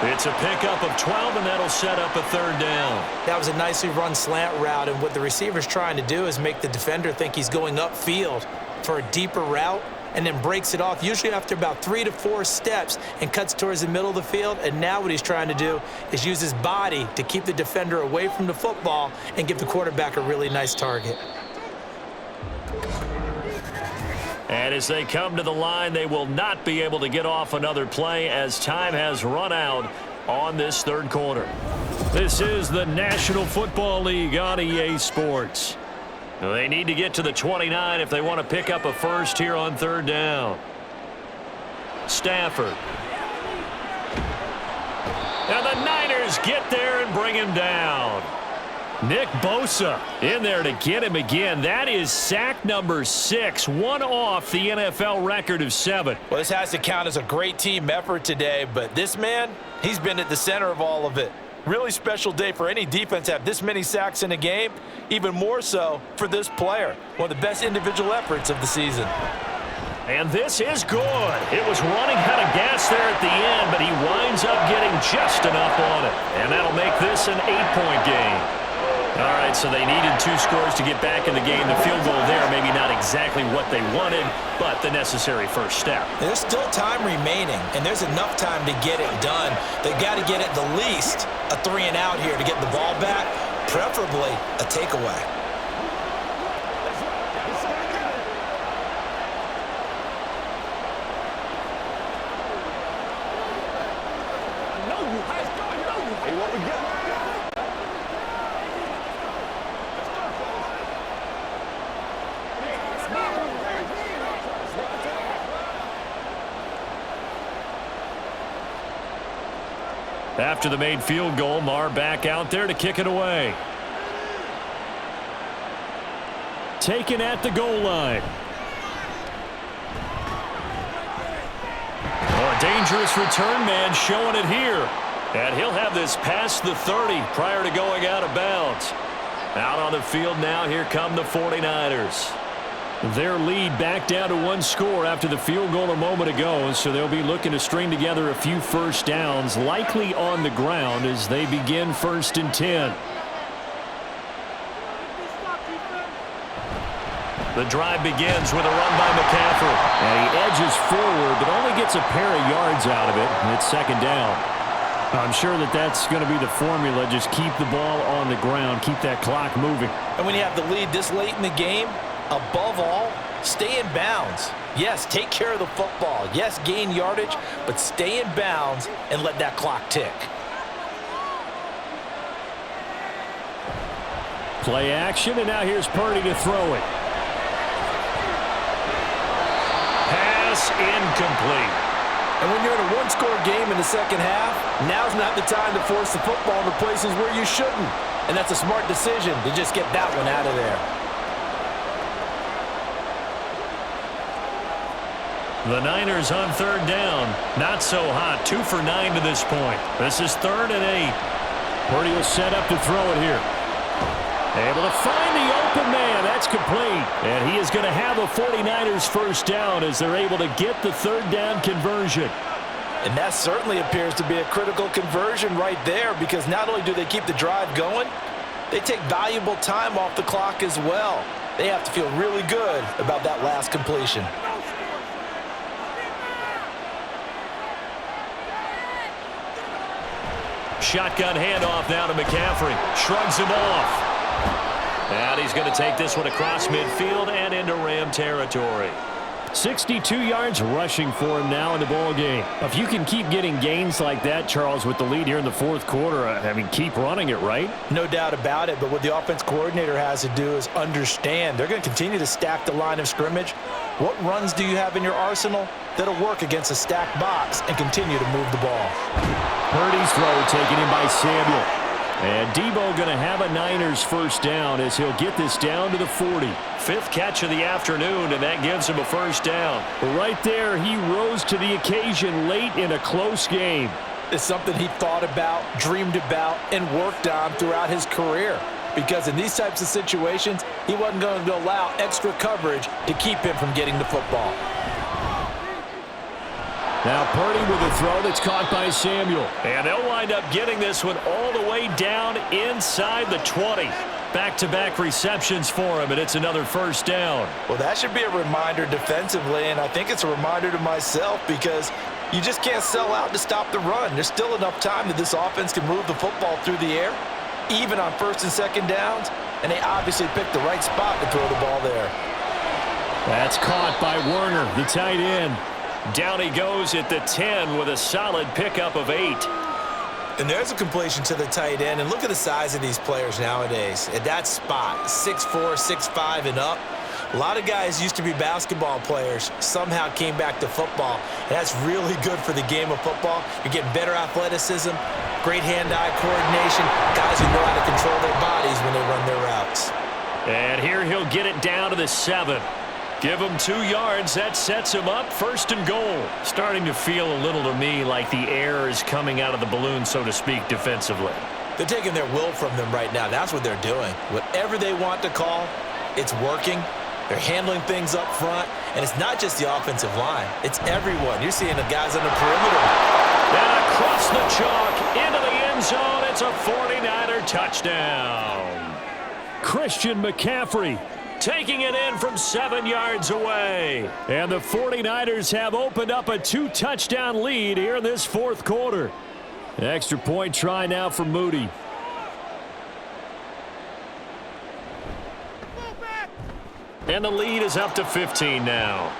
It's a pickup of 12, and that'll set up a 3rd down. That was a nicely run slant route, and what the receiver's trying to do is make the defender think he's going upfield for a deeper route, and then breaks it off, usually after about 3 to 4 steps, and cuts towards the middle of the field. And now what he's trying to do is use his body to keep the defender away from the football and give the quarterback a really nice target. And as they come to the line, they will not be able to get off another play as time has run out on this 3rd quarter. This is the National Football League on EA Sports. They need to get to the 29 if they want to pick up a first here on 3rd down. Stafford. And the Niners get there and bring him down. Nick Bosa in there to get him again. That is sack number 6, one off the NFL record of 7. Well, this has to count as a great team effort today, but this man, he's been at the center of all of it. Really special day for any defense to have this many sacks in a game, even more so for this player. One of the best individual efforts of the season. And this is good. It was running out of gas there at the end, but he winds up getting just enough on it. And that'll make this an 8-point game. All right, so they needed 2 scores to get back in the game. The field goal there, maybe not exactly what they wanted, but the necessary first step. There's still time remaining, and there's enough time to get it done. They've got to get at the least a 3 and out here to get the ball back, preferably a takeaway. After the made field goal, Marr back out there to kick it away. Taken at the goal line. Oh, a dangerous return man showing it here. And he'll have this past the 30 prior to going out of bounds. Out on the field now, here come the 49ers. Their lead back down to one score after the field goal a moment ago, so they'll be looking to string together a few first downs, likely on the ground as they begin 1st and 10. The drive begins with a run by McCaffrey. And he edges forward, but only gets a pair of yards out of it, and it's 2nd down. I'm sure that's going to be the formula. Just keep the ball on the ground, keep that clock moving. And when you have the lead this late in the game, above all, stay in bounds. Yes, take care of the football. Yes, gain yardage, but stay in bounds and let that clock tick. Play action, and now here's Purdy to throw it. Pass incomplete. And when you're in a one-score game in the second half, now's not the time to force the football into places where you shouldn't. And that's a smart decision to just get that one out of there. The Niners on 3rd down. Not so hot. 2 for 9 to this point. This is 3rd and 8. Purdy will set up to throw it here. Able to find the open man. That's complete. And he is going to have a 49ers first down as they're able to get the 3rd down conversion. And that certainly appears to be a critical conversion right there, because not only do they keep the drive going, they take valuable time off the clock as well. They have to feel really good about that last completion. Shotgun handoff now to McCaffrey. Shrugs him off. And he's going to take this one across midfield and into Ram territory. 62 yards rushing for him now in the ball game. If you can keep getting gains like that, Charles, with the lead here in the 4th quarter, I mean, keep running it, right? No doubt about it, but what the offense coordinator has to do is understand they're going to continue to stack the line of scrimmage. What runs do you have in your arsenal that'll work against a stacked box and continue to move the ball? Purdy's throw taken in by Samuel. And Debo going to have a Niners first down as he'll get this down to the 40. 5th catch of the afternoon, and that gives him a first down. Right there, he rose to the occasion late in a close game. It's something he thought about, dreamed about, and worked on throughout his career. Because in these types of situations, he wasn't going to allow extra coverage to keep him from getting the football. Now Purdy with a throw that's caught by Samuel. And they'll wind up getting this one all the way down inside the 20. Back-to-back receptions for him, and it's another first down. Well, that should be a reminder defensively, and I think it's a reminder to myself, because you just can't sell out to stop the run. There's still enough time that this offense can move the football through the air, even on 1st and 2nd downs, and they obviously picked the right spot to throw the ball there. That's caught by Werner, the tight end. Down he goes at the 10 with a solid pickup of 8. And there's a completion to the tight end. And look at the size of these players nowadays. At that spot, 6'4", 6'5", and up. A lot of guys used to be basketball players, somehow came back to football. And that's really good for the game of football. You're getting better athleticism, great hand-eye coordination, guys who know how to control their bodies when they run their routes. And here he'll get it down to the 7. Give him 2 yards. That sets him up 1st and goal. Starting to feel a little to me like the air is coming out of the balloon, so to speak, defensively. They're taking their will from them right now. That's what they're doing. Whatever they want to call, it's working. They're handling things up front. And it's not just the offensive line. It's everyone. You're seeing the guys on the perimeter. And across the chalk into the end zone. It's a 49er touchdown. Christian McCaffrey taking it in from 7 yards away. And the 49ers have opened up a 2-touchdown lead here in this 4th quarter. Extra point try now for Moody. And the lead is up to 15 now.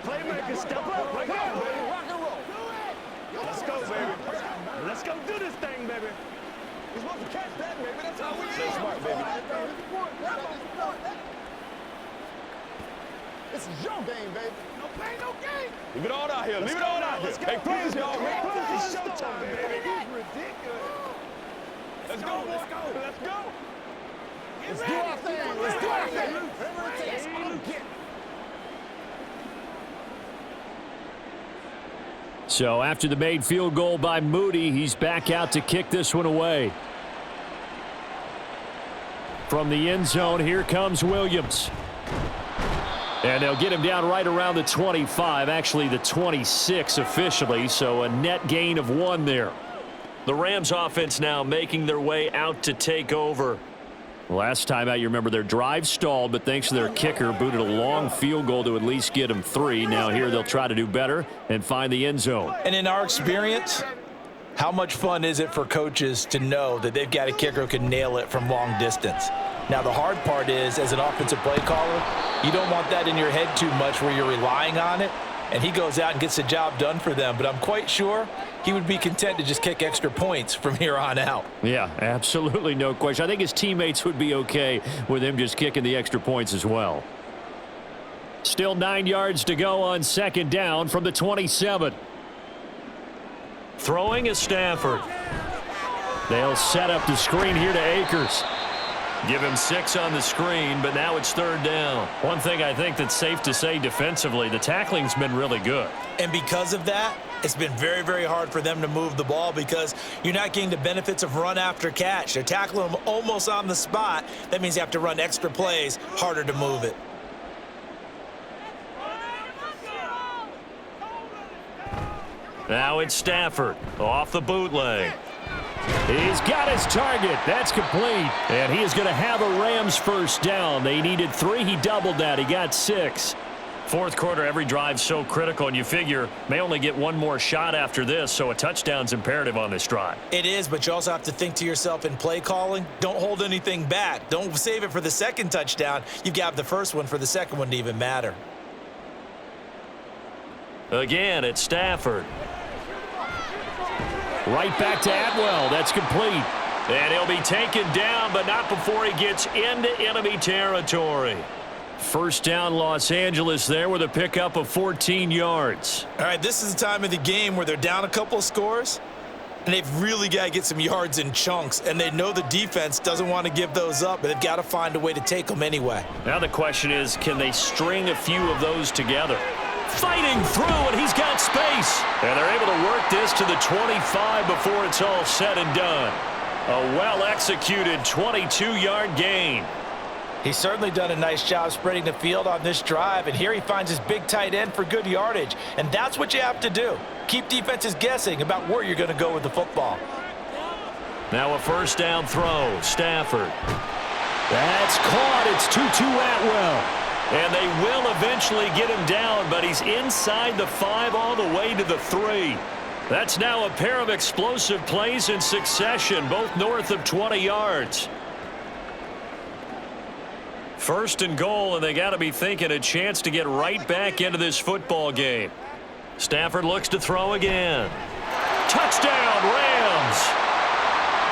Playmaker, step up. Right now, baby. Rock and roll. Let's go, baby. Let's go. This is your game, baby. No pain, no gain. Leave it all out here. Leave it all out here. Make plays, y'all. Make plays. It's showtime, baby. It's ridiculous. Let's go, let's go. Let's go. Let's do our thing. Let's do our thing. Whatever it takes, I'll get. So after the made field goal by Moody, he's back out to kick this one away. From the end zone, here comes Williams. And they'll get him down right around the 25, actually the 26 officially, so a net gain of 1 there. The Rams offense now making their way out to take over. Last time out, you remember their drive stalled, but thanks to their kicker, booted a long field goal to at least get them 3. Now here they'll try to do better and find the end zone. And in our experience, how much fun is it for coaches to know that they've got a kicker who can nail it from long distance? Now, the hard part is, as an offensive play caller, you don't want that in your head too much where you're relying on it, and he goes out and gets the job done for them. But I'm quite sure he would be content to just kick extra points from here on out. Yeah, absolutely no question. I think his teammates would be okay with him just kicking the extra points as well. Still 9 yards to go on second down from the 27. Throwing is Stafford. They'll set up the screen here to Akers. Give him 6 on the screen, but now it's third down. One thing I think that's safe to say defensively, the tackling's been really good. And because of that, it's been very, very hard for them to move the ball because you're not getting the benefits of run after catch. They're tackling them almost on the spot. That means you have to run extra plays, harder to move it. Now it's Stafford off the bootleg. He's got his target. That's complete. And he is going to have a Rams first down. They needed 3. He doubled that. He got 6. Fourth quarter, every drive so critical, and you figure may only get one more shot after this, so a touchdown's imperative on this drive. It is, but you also have to think to yourself in play calling, don't hold anything back. Don't save it for the second touchdown. You've got the first one for the second one to even matter. Again, it's Stafford. Right back to Atwell. That's complete. And he'll be taken down, but not before he gets into enemy territory. First down, Los Angeles there with a pickup of 14 yards. All right, this is the time of the game where they're down a couple of scores, and they've really got to get some yards in chunks, and they know the defense doesn't want to give those up, but they've got to find a way to take them anyway. Now the question is, can they string a few of those together? Fighting through, and he's got space. And they're able to work this to the 25 before it's all said and done. A well-executed 22-yard gain. He's certainly done a nice job spreading the field on this drive, and here he finds his big tight end for good yardage. And that's what you have to do. Keep defenses guessing about where you're going to go with the football. Now a first down throw. Stafford. That's caught. It's 2-2 Atwell. And they will eventually get him down, but he's inside the 5 all the way to the 3. That's now a pair of explosive plays in succession, both north of 20 yards. First and goal, and they got to be thinking a chance to get right back into this football game. Stafford looks to throw again. Touchdown, Rams!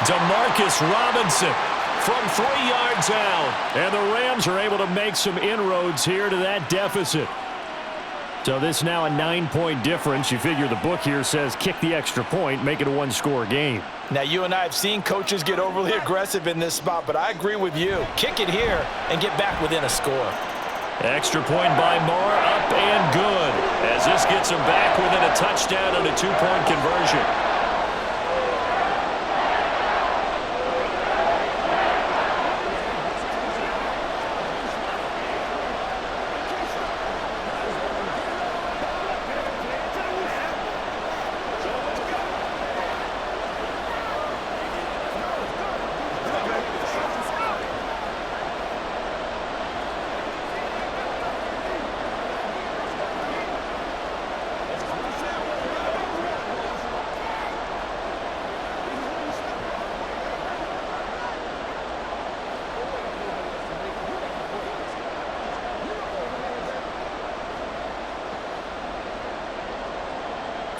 Demarcus Robinson from 3 yards out. And the Rams are able to make some inroads here to that deficit. So this is now a 9-point difference. You figure the book here says kick the extra point, make it a one-score game. Now, you and I have seen coaches get overly aggressive in this spot, but I agree with you. Kick it here and get back within a score. Extra point by Moore, up and good, as this gets him back within a touchdown and a 2-point conversion.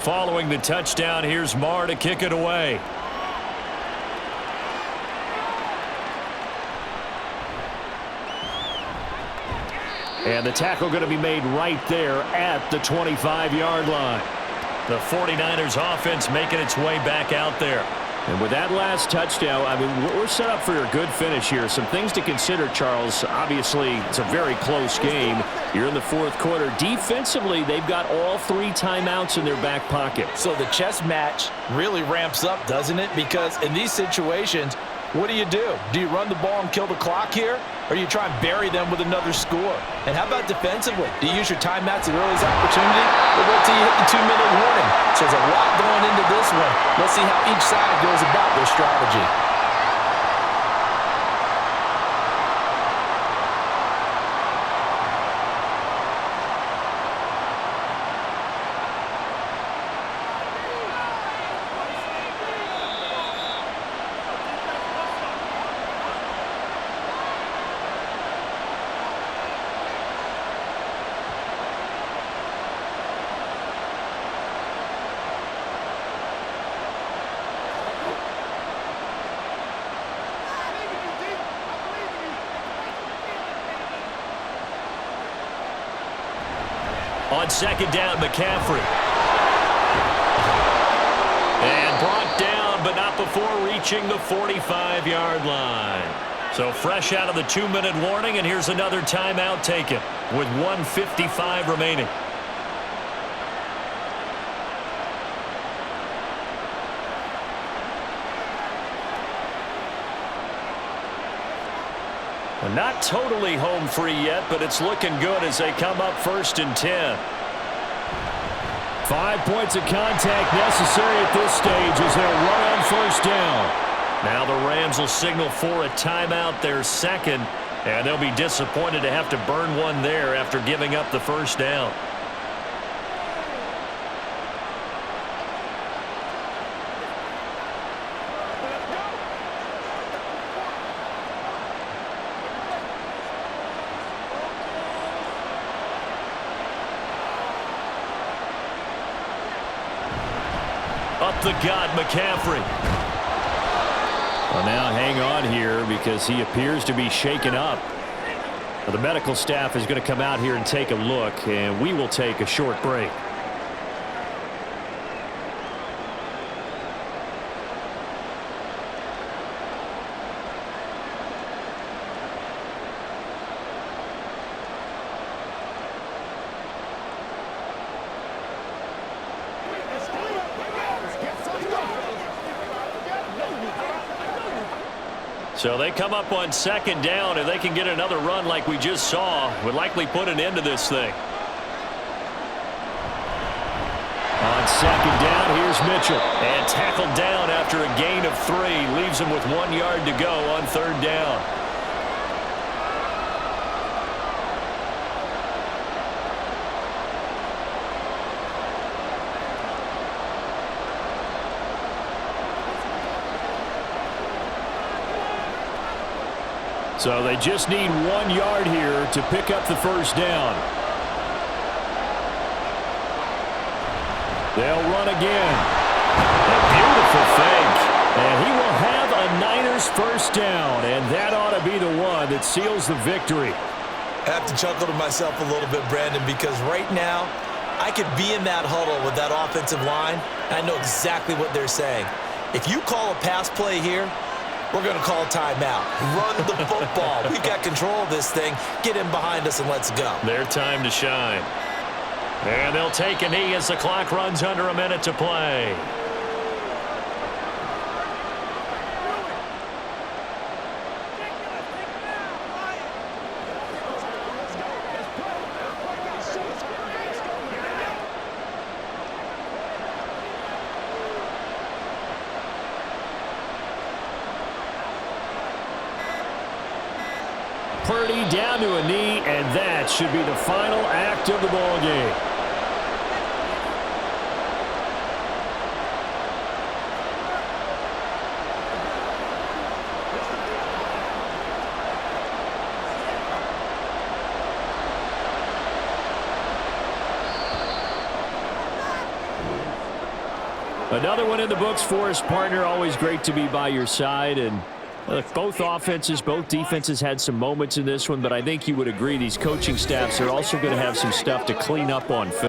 Following the touchdown, here's Marr to kick it away. And the tackle going to be made right there at the 25-yard line. The 49ers offense making its way back out there. And with that last touchdown, I mean, we're set up for a good finish here. Some things to consider, Charles. Obviously, it's a very close game. You're in the fourth quarter. Defensively, they've got all 3 timeouts in their back pocket. So the chess match really ramps up, doesn't it? Because in these situations, what do? Do you run the ball and kill the clock here? Or you try and bury them with another score? And how about defensively? Do you use your timeouts at earliest opportunity? Or wait till you hit the 2-minute warning? So there's a lot going into this one. Let's see how each side goes about their strategy. On second down, McCaffrey. And brought down, but not before reaching the 45-yard line. So fresh out of the 2-minute warning, and here's another timeout taken with 1:55 remaining. Not totally home free yet, but it's looking good as they come up 1st and 10. 5 points of contact necessary at this stage as they'll run on 1st down. Now the Rams will signal for a timeout, their second, and they'll be disappointed to have to burn one there after giving up the 1st down. Up the gut, McCaffrey. Well, now hang on here because he appears to be shaken up. Well, the medical staff is going to come out here and take a look, and we will take a short break. So they come up on 2nd down. If they can get another run like we just saw, would likely put an end to this thing. On 2nd down, here's Mitchell. And tackled down after a gain of 3. Leaves him with 1 yard to go on 3rd down. So they just need 1 yard here to pick up the 1st down. They'll run again. A beautiful fake. And he will have a Niners 1st down, and that ought to be the one that seals the victory. I have to chuckle to myself a little bit, Brandon, because right now I could be in that huddle with that offensive line, and I know exactly what they're saying. If you call a pass play here, we're going to call timeout. Run the football. We've got control of this thing. Get in behind us and let's go. Their time to shine. And they'll take a knee as the clock runs under a minute to play. Purdy down to a knee, and that should be the final act of the ball game. Another one in the books for us, partner. Always great to be by your side, and Look, both offenses, both defenses had some moments in this one, but I think you would agree these coaching staffs are also going to have some stuff to clean up on film.